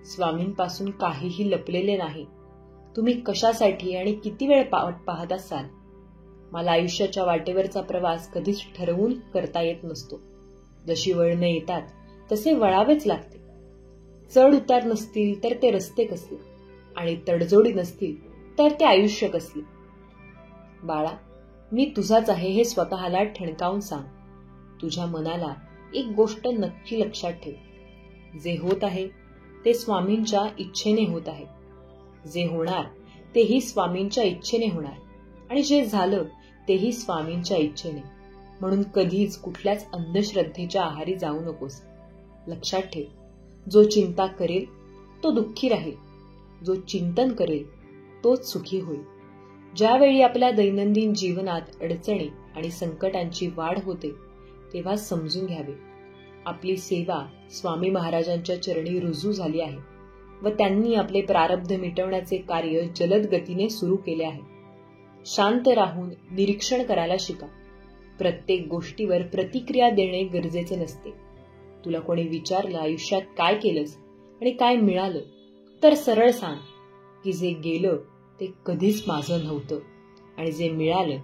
स्वामींपासून काहीही लपलेले नाही. तुम्ही कशासाठी आणि किती वेळ पाहत असाल. मला आयुष्याच्या वाटेवरचा प्रवास कधीच ठरवून करता येत नसतो. जशी वळणे येतात तसे वळावेच लागते. चढ उतार नसतील तर ते रस्ते कसले आणि तडजोडी नसतील तर ते आयुष्य कसले. बाळा मी तुझाच आहे हे स्वतःला ठणकावून सांग. तुझ्या मनाला एक गोष्ट नक्की लक्षात ठेव. जे होत आहे ते स्वामींच्या इच्छेने होत आहे. जे होणार तेही स्वामींच्या इच्छेने होणार आणि जे झालं तेही स्वामींच्या इच्छेने. म्हणून कधीच कुठल्याच अंधश्रद्धेच्या आहारी जाऊ नकोस. लक्षात ठेव जो चिंता करेल तो दुःखी राहील. जो चिंतन करेल तोच सुखी होईल. ज्यावेळी आपल्या दैनंदिन जीवनात अडचणी आणि संकटांची वाढ होते तेव्हा समजून घ्यावे, आपली सेवा स्वामी महाराजांच्या चरणी रुजू झाली आहे व त्यांनी आपले प्रारब्ध मिटवण्याचे कार्य जलद गतीने सुरू केले आहे. शांत राहून निरीक्षण करायला शिका. प्रत्येक गोष्टीवर प्रतिक्रिया देणे गरजेचे नसते. तुला कोणी विचारलं आयुष्यात काय केलंस आणि काय मिळालं, तर सरळ सांग की जे गेलं ते कधीच माझं नव्हतं आणि जे मिळालं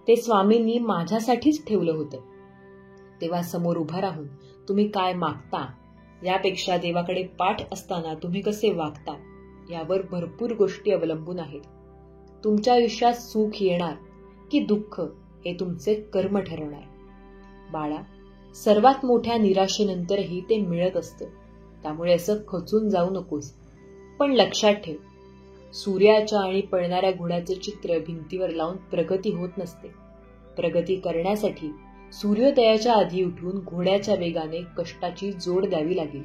ते स्वामींनी माझ्यासाठीच ठेवलं होतं. तेव्हा समोर उभा राहून तुम्ही काय मागता यापेक्षा देवाकडे पाठ असताना तुम्ही कसे वागता यावर भरपूर गोष्टी अवलंबून आहेत. तुमच्या आयुष्यात सुख येणार की दुःख हे तुमचे कर्म ठरवणार. बाळा, सर्वात मोठ्या निराशेनंतरही ते मिळत असतं, त्यामुळे असं खचून जाऊ नकोस. पण लक्षात ठेव, सूर्याच्या आणि पळणाऱ्या घोड्याचे चित्र भिंतीवर लावून प्रगती होत नसते. प्रगती करण्यासाठी सूर्योदयाच्या आधी उठून घोड्याच्या वेगाने कष्टाची जोड द्यावी लागेल.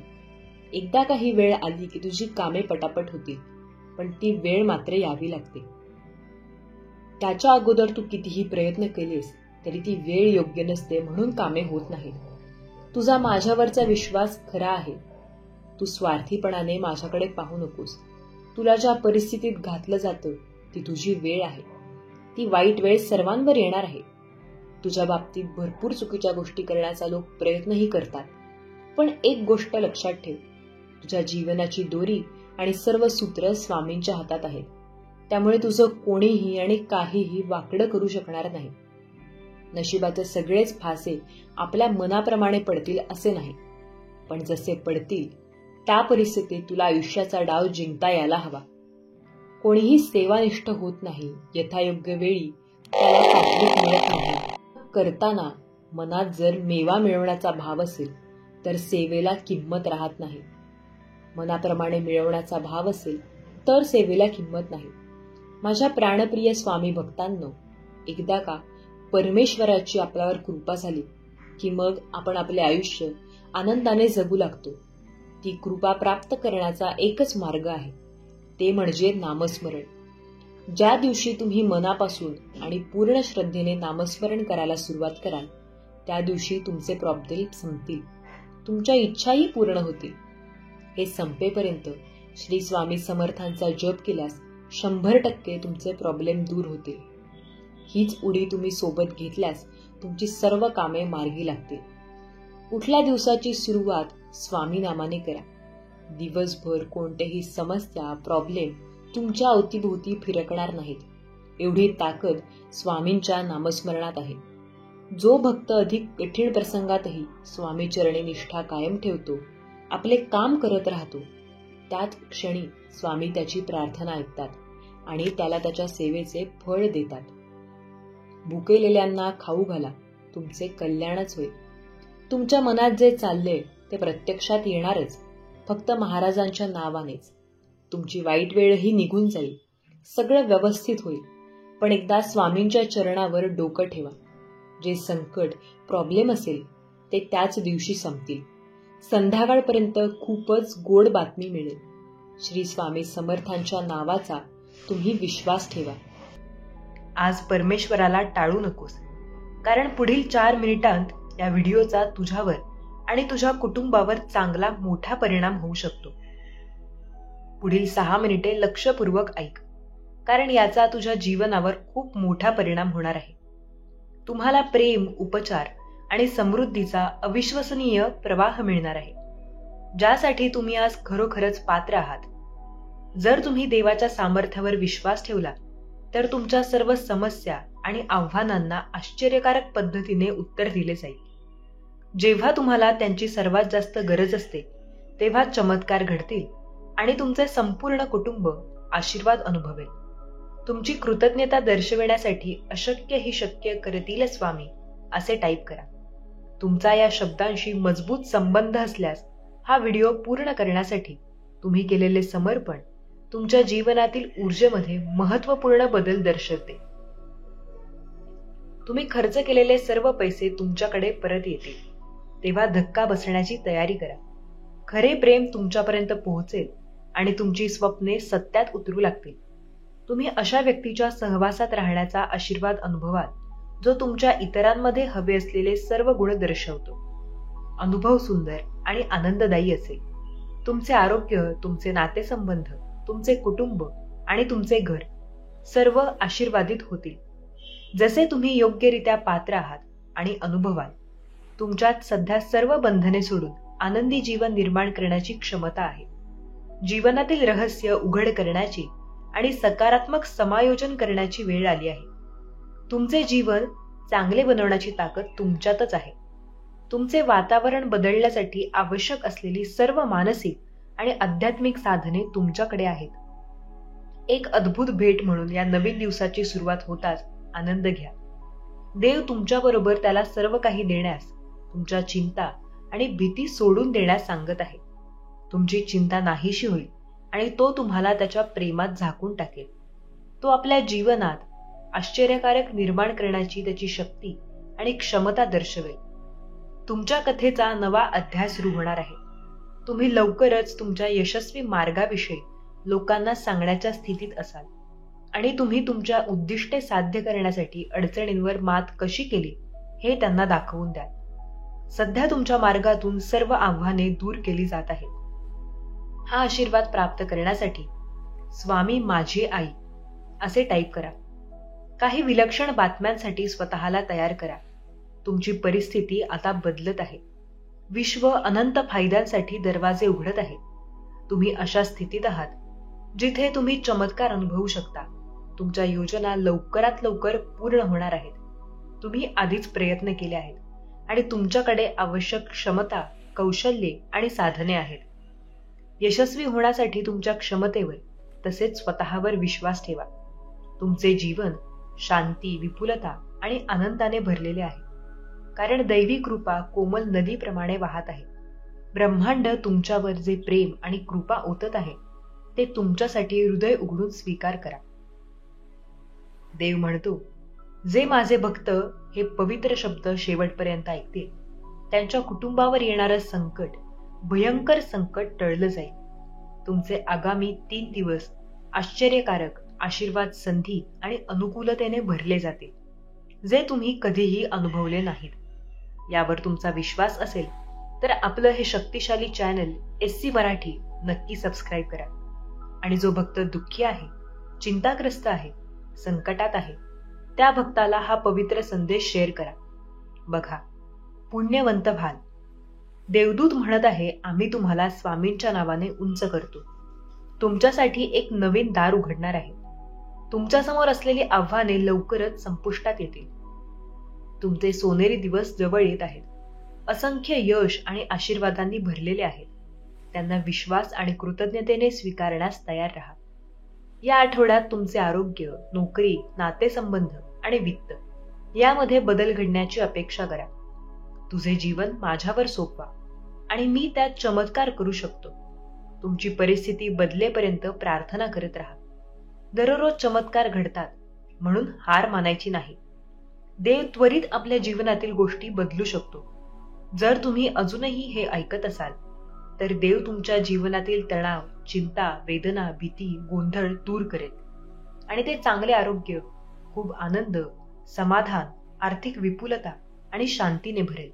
एकदा काही वेळ आली की तुझी कामे पटापट होतील, पण ती वेळ मात्र यावी लागते. त्याच्या अगोदर तू कितीही प्रयत्न केलेस तरी ती वेळ योग्य नसते, म्हणून कामे होत नाहीत. तुझा माझ्यावरचा विश्वास खरा आहे. तू स्वार्थीपणाने माझ्याकडे पाहू नकोस. तुला ज्या परिस्थितीत घातलं जातं ती तुझी वेळ आहे. ती वाईट वेळ सर्वांवर येणार आहे. तुझ्या बाबतीत भरपूर चुकीच्या गोष्टी करण्याचा लोक प्रयत्नही करतात, पण एक गोष्ट लक्षात ठेव, तुझ्या जीवनाची दोरी आणि सर्व सूत्र स्वामींच्या हातात आहेत. त्यामुळे तुझं कोणीही आणि काहीही वाकडं करू शकणार नाही. नशिबाचे सगळेच फासे आपल्या मनाप्रमाणे पडतील असे नाही, पण जसे पडतील त्या परिस्थितीत तुला आयुष्याचा डाव जिंकता यायला हवा. कोणीही सेवानिष्ठ होत नाही. यथायोग्य वेळी त्याला सात्विक मिळत नाही. करताना मनात जर मेवा मिळवण्याचा भाव असेल तर सेवेला किंमत राहत नाही. मनाप्रमाणे मिळवण्याचा भाव असेल तर सेवेला किंमत नाही. माझ्या प्राणप्रिय स्वामी भक्तांनो, एकदा का परमेश्वराची आपल्यावर कृपा झाली की मग आपण आपले आयुष्य आनंदाने जगू लागतो. ती कृपा प्राप्त करण्याचा एकच मार्ग आहे, ते म्हणजे नामस्मरण. ज्या दिवशी तुम्ही मनापासून आणि पूर्ण श्रद्धेने नामस्मरण करायला सुरुवात कराल त्या दिवशी तुमचे प्रॉब्लेम संपतील, तुमच्या इच्छाही पूर्ण होतील. हे संपेपर्यंत श्री स्वामी समर्थांचा जप केल्यास 100% तुमचे प्रॉब्लेम दूर होतील. हीच उडी तुम्ही सोबत घेतल्यास तुमची सर्व कामे मार्गी लागतील. कुठल्या दिवसाची सुरुवात स्वामी नामाने करा. दिवसभर कोणतेही समस्या प्रॉब्लेम तुमच्या अवतीभोवती फिरकणार नाहीत. एवढी ताकद स्वामींच्या नामस्मरणात आहे. जो भक्त अधिक कठीण प्रसंगातही स्वामी चरणी निष्ठा कायम ठेवतो, आपले काम करत राहतो, त्याच क्षणी स्वामी त्याची प्रार्थना ऐकतात आणि त्याला त्याच्या सेवेचे फळ देतात. भुकेलेल्यांना खाऊ घाला, तुमचे कल्याणच होईल. तुमच्या मनात जे चालले ते प्रत्यक्षात येणारच, फक्त महाराजांच्या नावानेच. तुमची वाईट वेळही निघून जाईल, सगळं व्यवस्थित होईल. पण एकदा स्वामींच्या चरणावर डोकं ठेवा. जे संकट प्रॉब्लेम असेल ते त्याच दिवशी संपतील. संध्याकाळपर्यंत खूपच गोड बातमी मिळेल. श्री स्वामी समर्थांच्या नावाचा तुम्ही विश्वास ठेवा. आज परमेश्वराला टाळू नकोस, कारण पुढील 4 मिनिटांत या व्हिडिओचा तुझ्यावर आणि तुझ्या कुटुंबावर चांगला मोठा परिणाम होऊ शकतो. पुढील 6 मिनिटे लक्षपूर्वक ऐक, कारण याचा तुझ्या जीवनावर खूप मोठा परिणाम होणार आहे. तुम्हाला प्रेम, उपचार आणि समृद्धीचा अविश्वसनीय प्रवाह मिळणार आहे, ज्यासाठी तुम्ही आज खरोखरच पात्र आहात. जर तुम्ही देवाच्या सामर्थ्यावर विश्वास ठेवला तर तुमच्या सर्व समस्या आणि आव्हानांना आश्चर्यकारक पद्धतीने उत्तर दिले जाईल. जेव्हा तुम्हाला त्यांची सर्वात जास्त गरज असते तेव्हा चमत्कार घडतील आणि तुमचे संपूर्ण कुटुंब आशीर्वाद अनुभवेल. तुमची कृतज्ञता दर्शविण्यासाठी अशक्य ही शक्य करतील स्वामी असे टाईप करा. तुमचा या शब्दांशी मजबूत संबंध असल्यास हा व्हिडिओ पूर्ण करण्यासाठी तुम्ही केलेले समर्पण तुमच्या जीवनातील ऊर्जेमध्ये महत्त्वपूर्ण बदल दर्शवते. तुम्ही खर्च केलेले सर्व पैसे तुमच्याकडे परत येतील, तेव्हा धक्का बसण्याची तयारी करा. खरे प्रेम तुमच्यापर्यंत पोहोचेल आणि तुमची स्वप्ने सत्यात उतरू लागतील. तुम्ही अशा व्यक्तीच्या सहवासात राहण्याचा आशीर्वाद अनुभवाल जो तुमच्या इतरांमध्ये हवे असलेले सर्व गुण दर्शवतो. अनुभव सुंदर आणि आनंददायी असेल. तुमचे आरोग्य, तुमचे नातेसंबंध, तुमचे कुटुंब आणि तुमचे घर सर्व आशीर्वादित होतील. जसे तुम्ही योग्यरित्या पात्र आहात आणि अनुभवाल, तुमच्यात सध्या सर्व बंधने सोडून आनंदी जीवन निर्माण करण्याची क्षमता आहे. जीवनातील रहस्य उघड करण्याची आणि सकारात्मक समायोजन करण्याची वेळ आली आहे. तुमचे जीवन चांगले बनवण्याची ताकद तुमच्यातच आहे. तुमचे वातावरण बदलण्यासाठी आवश्यक असलेली सर्व मानसिक आणि आध्यात्मिक साधने तुमच्याकडे आहेत. एक अद्भुत भेट म्हणून या नवीन दिवसाची सुरुवात होताच आनंद घ्या. देव तुमच्याबरोबर त्याला सर्व काही देण्यास, तुमच्या चिंता आणि भीती सोडून देण्यास सांगत आहे. तुमची चिंता नाहीशी होईल आणि तो तुम्हाला त्याच्या प्रेमात झाकून टाकेल. तो आपल्या जीवनात आश्चर्यकारक निर्माण करण्याची त्याची शक्ती आणि क्षमता दर्शवेल. तुमच्या कथेचा नवा अध्याय सुरू होणार आहे. तुम्ही लवकरच तुमच्या यशस्वी मार्गाविषयी लोकांना सांगण्याच्या स्थितीत असाल आणि तुम्ही तुमच्या उद्दिष्टे साध्य करण्यासाठी अडचणींवर मात कशी केली हे त्यांना दाखवून द्या. सध्या तुमच्या मार्गातून सर्व आव्हाने दूर केली जात आहेत. हा आशीर्वाद प्राप्त करण्यासाठी स्वामी माझी आई असे टाईप करा. काही विलक्षण बातम्यांसाठी स्वतःला तयार करा. तुमची परिस्थिती आता बदलत आहे. विश्व अनंत फायद्यांसाठी दरवाजे उघडत आहे. तुम्ही अशा स्थितीत आहात जिथे तुम्ही चमत्कार अनुभवू शकता. तुमच्या योजना लवकरात लवकर पूर्ण होणार आहेत. तुम्ही आधीच प्रयत्न केले आहेत आणि तुमच्याकडे आवश्यक क्षमता, कौशल्ये आणि साधने आहेत. यशस्वी होण्यासाठी तुमच्या क्षमतेवर तसेच स्वतःवर विश्वास ठेवा. तुमचे जीवन शांती, विपुलता आणि आनंदाने भरलेले आहे. कारण दैवी कृपा कोमल नदीप्रमाणे वाहत आहे. ब्रह्मांड तुमच्यावर जे प्रेम आणि कृपा ओतत आहे ते तुमच्यासाठी हृदय उघडून स्वीकार करा. देव म्हणतो, जे माझे भक्त हे पवित्र शब्द शेवटपर्यंत ऐकतील त्यांच्या कुटुंबावर येणारं संकट, भयंकर संकट टळलं जाईल. तुमचे आगामी 3 दिवस आश्चर्यकारक आशीर्वाद, संधी आणि अनुकूलतेने भरले जातील, जे तुम्ही कधीही अनुभवले नाहीत. यावर तुमचा विश्वास असेल तर आपलं हे शक्तिशाली चॅनल SC मराठी नक्की सबस्क्राईब करा. आणि जो भक्त दुःखी आहे, चिंताग्रस्त आहे, संकटात आहे, त्या भक्ताला हा पवित्र संदेश शेअर करा. बघा, पुण्यवंत व्हाल. देवदूत म्हणत आहे, आम्ही तुम्हाला स्वामींच्या नावाने उंच करतो. तुमच्यासाठी एक नवीन दार उघडणार आहे. तुमच्यासमोर असलेली आव्हाने लवकरच संपुष्टात येतील. तुमचे सोनेरी दिवस जवळ येत आहेत. असंख्य यश आणि आशीर्वादांनी भरलेले आहेत. त्यांना विश्वास आणि कृतज्ञतेने स्वीकारण्यास तयार राहा. या आठवड्यात तुमचे आरोग्य, नोकरी, नातेसंबंध आणि वित्त यामध्ये बदल घडण्याची अपेक्षा करा. तुझे जीवन माझ्यावर सोपवा आणि मी त्यात चमत्कार करू शकतो. तुमची परिस्थिती बदलेपर्यंत प्रार्थना करत राहा. दररोज चमत्कार घडतात म्हणून हार मानायची नाही. देव त्वरित आपल्या जीवनातील गोष्टी बदलू शकतो. जर तुम्ही अजूनही हे ऐकत असाल तर देव तुमच्या जीवनातील तणाव, चिंता, वेदना, भीती, गोंधळ दूर करेल आणि ते चांगले आरोग्य, खूप आनंद, समाधान, आर्थिक विपुलता आणि शांतीने भरेल.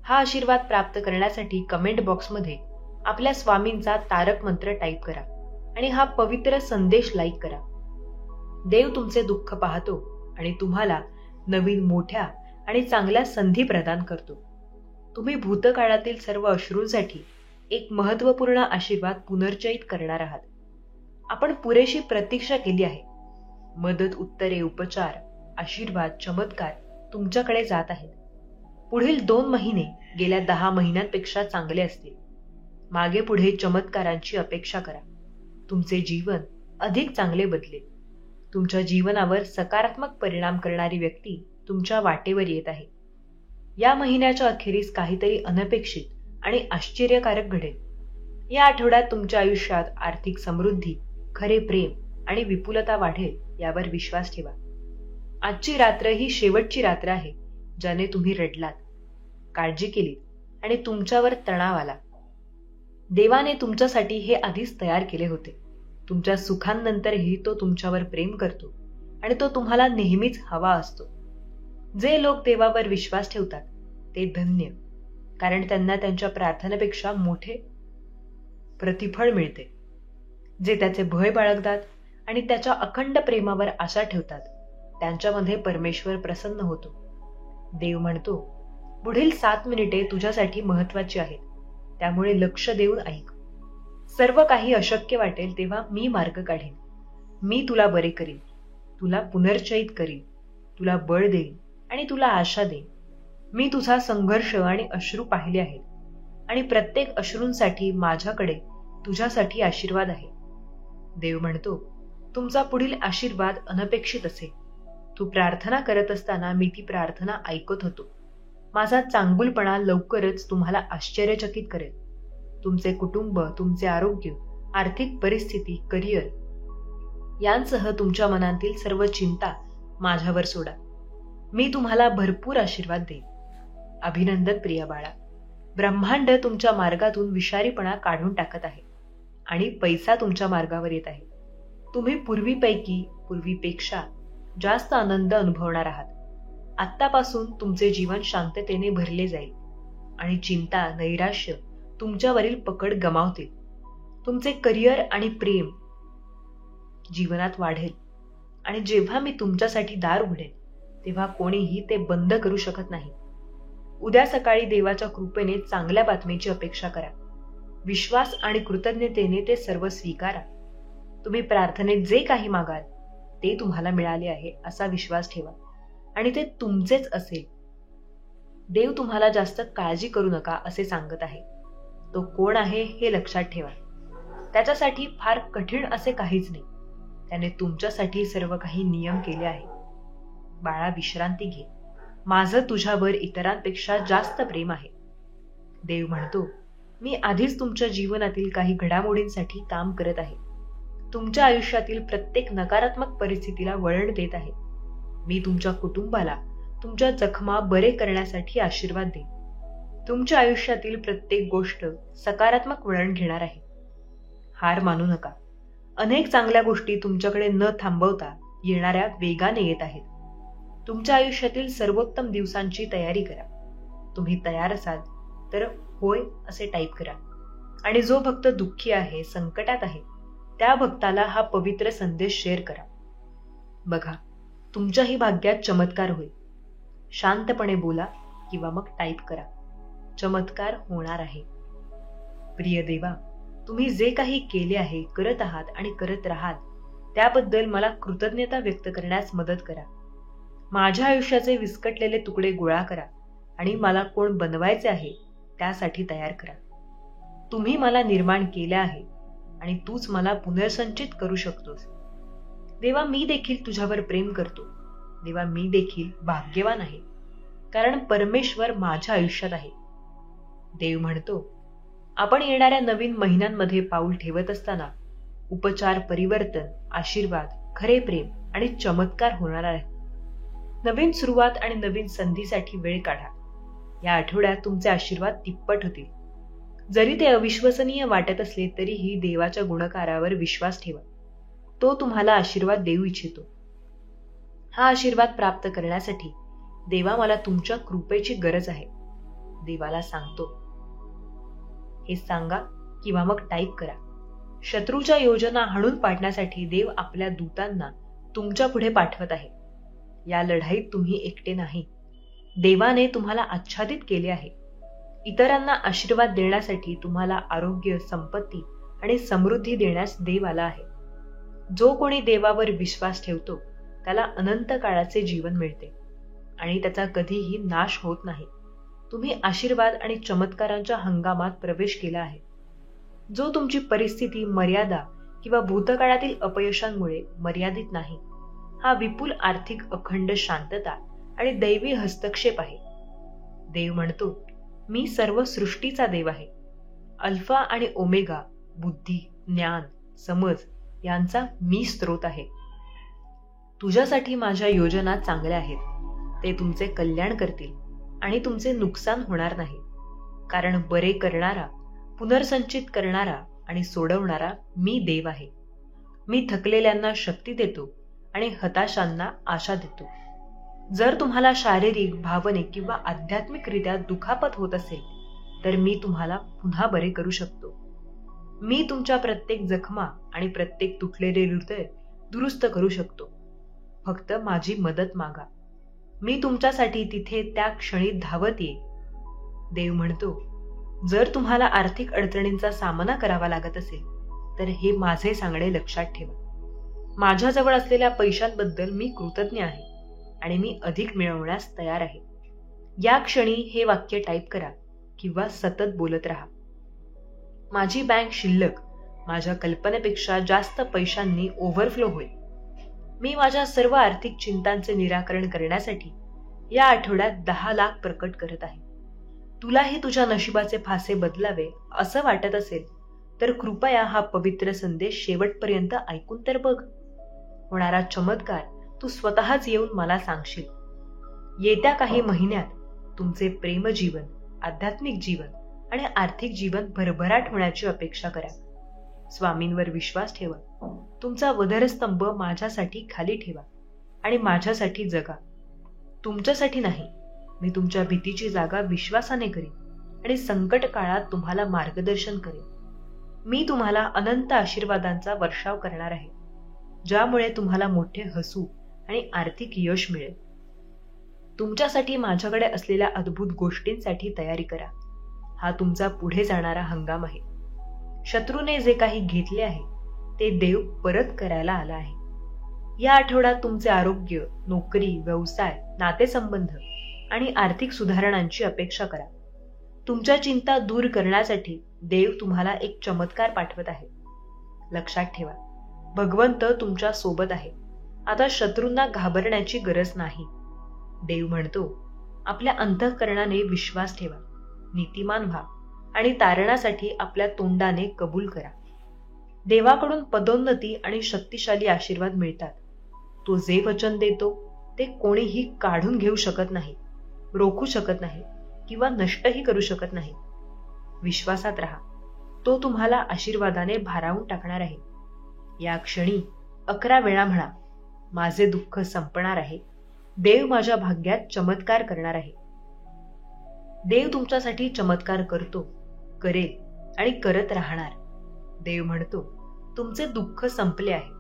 हा आशीर्वाद प्राप्त करण्यासाठी कमेंट बॉक्समध्ये आपल्या स्वामींचा तारक मंत्र टाईप करा आणि हा पवित्र संदेश लाईक करा. देव तुमचे दुःख पाहतो आणि तुम्हाला नवीन मोठ्या आणि चांगल्या संधी प्रदान करतो. तुम्ही भूतकाळातील सर्व अश्रूंसाठी एक महत्त्वपूर्ण आशीर्वाद पुनर्चयित करणार आहात. आपण पुरेशी प्रतीक्षा केली आहे. मदत, उत्तरे, उपचार, आशीर्वाद, चमत्कार तुमच्याकडे जात आहेत. पुढील 2 महिने गेल्या 10 महिन्यांपेक्षा चांगले असतील. मागे पुढे चमत्कारांची अपेक्षा करा. तुमचे जीवन अधिक चांगले बदलेल. तुमच्या जीवनावर सकारात्मक परिणाम करणारी व्यक्ती तुमच्या वाटेवर येत आहे. या महिन्याच्या अखेरीस काहीतरी अनपेक्षित आणि आश्चर्यकारक घडेल. या आठवड्यात तुमच्या आयुष्यात आर्थिक समृद्धी, खरे प्रेम आणि विपुलता वाढेल यावर विश्वास ठेवा. आजची रात्र ही शेवटची रात्र आहे ज्याने तुम्ही रडलात, काळजी केलीत आणि तुमच्यावर तणाव आला. देवाने तुमच्यासाठी हे आधीच तयार केले होते. तुमच्या सुखांनंतरही तो तुमच्यावर प्रेम करतो आणि तो तुम्हाला नेहमीच हवा असतो. जे लोक देवावर विश्वास ठेवतात ते धन्य, कारण त्यांना त्यांच्या प्रार्थनेपेक्षा मोठे प्रतिफळ मिळते. जे त्याचे भय बाळगतात आणि त्याच्या अखंड प्रेमावर आशा ठेवतात त्यांच्यामध्ये परमेश्वर प्रसन्न होतो. देव म्हणतो, पुढील 7 मिनिटे तुझ्यासाठी महत्वाची आहेत, त्यामुळे लक्ष देऊन ऐक. सर्व काही अशक्य वाटेल तेव्हा मी मार्ग काढेन. मी तुला बरे करीन, तुला पुनर्चयित करीन, तुला बळ देईन आणि तुला आशा देईन. मी तुझा संघर्ष आणि अश्रू पाहिले आहेत आणि प्रत्येक अश्रूंसाठी माझ्याकडे तुझ्यासाठी आशीर्वाद आहे. देव म्हणतो, तुमचा पुढील आशीर्वाद अनपेक्षित असेल. तू प्रार्थना करत असताना मी ती प्रार्थना ऐकत होतो. माझा चांगुलपणा लवकरच तुम्हाला आश्चर्यचकित करेल. तुमचे कुटुंब, तुमचे आरोग्य, आर्थिक परिस्थिती, करिअर यांसह तुमच्या मनातील सर्व चिंता माझ्यावर सोडा. मी तुम्हाला भरपूर आशीर्वाद देईन. अभिनंदन प्रिय बाळा. ब्रह्मांड तुमच्या मार्गातून विषारीपणा काढून टाकत आहे आणि पैसा तुमच्या मार्गावर येत आहे. तुम्ही पूर्वीपेक्षा जास्त आनंद अनुभवणार आहात. आत्तापासून तुमचे जीवन शांततेने भरले जाईल आणि चिंता, नैराश्य तुमच्यावरील पकड गमावतील. तुमचे करिअर आणि प्रेम जीवनात वाढेल आणि जेव्हा मी तुमच्यासाठी दार उघडेन तेव्हा कोणीही ते बंद करू शकत नाही. उद्या सकाळी देवाच्या कृपेने चांगल्या बातमीची अपेक्षा करा. विश्वास आणि कृतज्ञतेने ते सर्व स्वीकारा. तुम्ही प्रार्थनेत जे काही मागाल ते तुम्हाला मिळाले आहे असा विश्वास ठेवा आणि ते तुमचेच असेल. देव तुम्हाला जास्त काळजी करू नका असे सांगत आहे. तो कोण आहे हे लक्षात ठेवा. त्याच्यासाठी फार कठीण असे काहीच नाही. त्याने तुमच्यासाठी सर्व काही नियम केले आहे. बाळा, विश्रांती घे. माझं तुझ्यावर इतरांपेक्षा जास्त प्रेम आहे. देव म्हणतो, मी आधीच तुमच्या जीवनातील काही घडामोडींसाठी काम करत आहे. तुमच्या आयुष्यातील प्रत्येक नकारात्मक परिस्थितीला वळण देत आहे. मी तुमच्या कुटुंबाला तुमच्या जखमा बरे करण्यासाठी आशीर्वाद देईन. तुमच्या आयुष्यातील प्रत्येक गोष्ट सकारात्मक वळण घेणार आहे. हार मानू नका. अनेक चांगल्या गोष्टी तुमच्याकडे न थांबवता येणाऱ्या वेगाने येत आहेत. तुमच्या आयुष्यातील सर्वोत्तम दिवसांची तयारी करा. तुम्ही तयार असाल तर होय असे टाईप करा. आणि जो भक्त दुःखी आहे, संकटात आहे, त्या भक्ताला हा पवित्र संदेश शेअर करा. बघा, तुमच्याही भाग्यात चमत्कार होईल. शांतपणे बोला किंवा मग टाईप करा. चमत्कार होणार आहे. प्रिय देवा, तुम्ही जे काही केले आहे, करत आहात आणि करत राहाल त्याबद्दल मला कृतज्ञता व्यक्त करण्यास मदत करा. माझ्या आयुष्याचे विस्कटलेले तुकडे गोळा करा आणि मला कोण बनवायचे आहे त्यासाठी तयार करा. तुम्ही मला निर्माण केले आहे आणि तूच मला पुनर्संचित करू शकतोस. देवा, मी देखील तुझ्यावर प्रेम करतो. देवा, मी देखील भाग्यवान आहे, कारण परमेश्वर माझ्या आयुष्यात आहे. देव म्हणतो, आपण येणाऱ्या नवीन महिन्यांमध्ये पाऊल ठेवत असताना उपचार, परिवर्तन, आशीर्वाद, खरे प्रेम आणि चमत्कार होणार आहे. नवीन सुरुवात आणि नवीन संधीसाठी वेळ काढा. या आठवड्यात तुमचे आशीर्वाद तिप्पट होतील. जरी ते अविश्वसनीय वाटत असले तरीही देवाच्या गुणकारावर विश्वास ठेवा. तो तुम्हाला आशीर्वाद देऊ इच्छितो. हा आशीर्वाद प्राप्त करण्यासाठी देवा, मला तुमच्या कृपेची गरज आहे. देवाला सांगतो. हे सांगा किंवा मग टाईप करा. शत्रूच्या योजना हाणून पाडण्यासाठी देव आपल्या दूतांना तुमच्या पुढे पाठवत आहे. या लढाईत तुम्ही एकटे नाही. देवाने तुम्हाला आच्छादित केले आहे. इतरांना आशीर्वाद देण्यासाठी तुम्हाला आरोग्य, संपत्ती आणि समृद्धी देण्यास देव आला आहे. जो कोणी देवावर विश्वास ठेवतो त्याला अनंत काळाचे जीवन मिळते आणि त्याचा कधीही नाश होत नाही. तुम्ही आशीर्वाद आणि चमत्कारांच्या हंगामात प्रवेश केला आहे. जो तुमची परिस्थिती, मर्यादा किंवा भूतकाळातील अपयशांमुळे मर्यादित नाही. हा विपुल आर्थिक अखंड शांतता आणि दैवी हस्तक्षेप आहे. देव म्हणतो, मी सर्व सृष्टीचा देव आहे. अल्फा आणि ओमेगा, बुद्धी, ज्ञान, समज यांचा मी स्रोत आहे. तुझ्यासाठी माझ्या योजना चांगल्या आहेत. ते तुमचे कल्याण करतील आणि तुमचे नुकसान होणार नाही. कारण बरे करणारा, पुनर्संचित करणारा आणि सोडवणारा मी देव आहे. मी थकलेल्यांना शक्ती देतो आणि हताशांना आशा देतो. जर तुम्हाला शारीरिक, भावनिक किंवा आध्यात्मिकरित्या दुखापत होत असेल तर मी तुम्हाला पुन्हा बरे करू शकतो. मी तुमच्या प्रत्येक जखमा आणि प्रत्येक तुटलेले हृदय दुरुस्त करू शकतो. फक्त माझी मदत मागा. मी तुमच्यासाठी तिथे त्या क्षणी धावत येईल. देव म्हणतो, जर तुम्हाला आर्थिक अडचणींचा सामना करावा लागत असेल तर हे माझे सांगणे लक्षात ठेवा. माझ्याजवळ असलेल्या पैशांबद्दल मी कृतज्ञ आहे आणि मी अधिक मिळवण्यास तयार आहे. या क्षणी हे वाक्य टाईप करा किंवा सतत बोलत राहा. माझी बँक शिल्लक माझ्या कल्पनेपेक्षा जास्त पैशांनी ओव्हरफ्लो होईल. मी माझ्या सर्व आर्थिक चिंतांचे निराकरण करण्यासाठी या आठवड्यात 10 लाख प्रकट करत आहे. तुलाही तुझ्या नशिबाचे फासे बदलावे असं वाटत असेल तर कृपया हा पवित्र संदेश शेवटपर्यंत ऐकून तर बघ. होणारा चमत्कार तू स्वतःच येऊन मला सांगशील. येत्या काही महिन्यात तुमचे प्रेमजीवन, आध्यात्मिक जीवन आणि आर्थिक जीवन भरभराट होण्याची अपेक्षा करा. स्वामींवर विश्वास ठेवा. तुमचा वधरस्तंभ माझ्यासाठी खाली ठेवा आणि माझ्यासाठी जगा. तुमच्यासाठी नाही, मी तुमच्या भीतीची जागा विश्वासाने करीन आणि संकट काळात तुम्हाला मार्गदर्शन करेन. मी तुम्हाला अनंत आशीर्वादांचा वर्षाव करणार आहे, ज्यामुळे तुम्हाला मोठे हसू आणि आर्थिक यश मिळेल. तुमच्यासाठी माझ्याकडे असलेल्या अद्भुत गोष्टींसाठी तयारी करा. हा तुमचा पुढे जाणारा हंगाम आहे. शत्रूने जे काही घेतले आहे ते देव परत करायला आला आहे. या आठवड्यात तुमचे आरोग्य, नोकरी, व्यवसाय, नातेसंबंध आणि आर्थिक सुधारणांची अपेक्षा करा. तुमच्या चिंता दूर करण्यासाठी देव तुम्हाला एक चमत्कार पाठवत आहे. लक्षात ठेवा, भगवंत तुमच्या सोबत आहे. आता शत्रूंना घाबरण्याची गरज नाही. देव म्हणतो, आपल्या अंतःकरणाने विश्वास ठेवा, नीतिमान व्हा आणि तारणासाठी आपल्या तोंडाने कबूल करा. देवाकडून पदोन्नती आणि शक्तिशाली आशीर्वाद मिळतात. तो जे वचन देतो ते कोणीही काढून घेऊ शकत नाही, रोखू शकत नाही किंवा नष्टही करू शकत नाही. विश्वासात राहा. तो तुम्हाला आशीर्वादाने भारावून टाकणार आहे. या क्षणी 11 वेळा म्हणा, माझे दुःख संपणार आहे. देव माझ्या भाग्यात चमत्कार करणार आहे. देव तुमच्यासाठी चमत्कार करतो, करेल आणि करत राहणार. देव म्हणतो, तुमचे दुःख संपले आहे.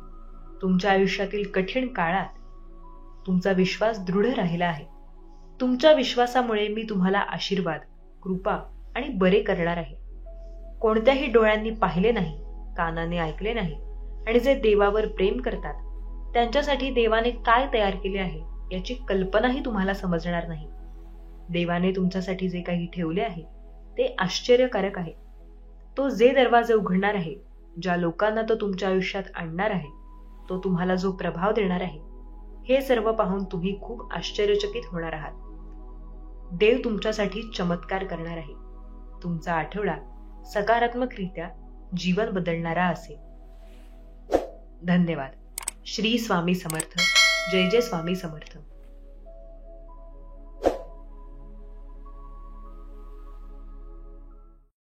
तुमच्या आयुष्यातील कठीण काळात तुमचा विश्वास दृढ राहिला आहे. तुमच्या विश्वासामुळे मी तुम्हाला आशीर्वाद, कृपा आणि बरे करणार आहे. कोणत्याही डोळ्यांनी पाहिले नाही, कानाने ऐकले नाही आणि जे देवावर प्रेम करतात त्यांच्यासाठी देवाने काय तयार केले आहे याची कल्पनाही तुम्हाला समजणार नाही. देवाने तुमच्यासाठी जे काही ठेवले आहे ते आश्चर्यकारक आहे. तो जे दरवाजे उघडणार आहे, ज्या लोकांना तो तुमच्या आयुष्यात आणणार आहे, तो तुम्हाला जो प्रभाव देणार आहे, हे सर्व पाहून तुम्ही खूप आश्चर्यचकित होणार आहात. देव तुमच्यासाठी चमत्कार करणार आहे. तुमचा आठवडा सकारात्मकरित्या जीवन बदलणारा असेल. धन्यवाद. श्री स्वामी समर्थ. जय जय स्वामी समर्थ.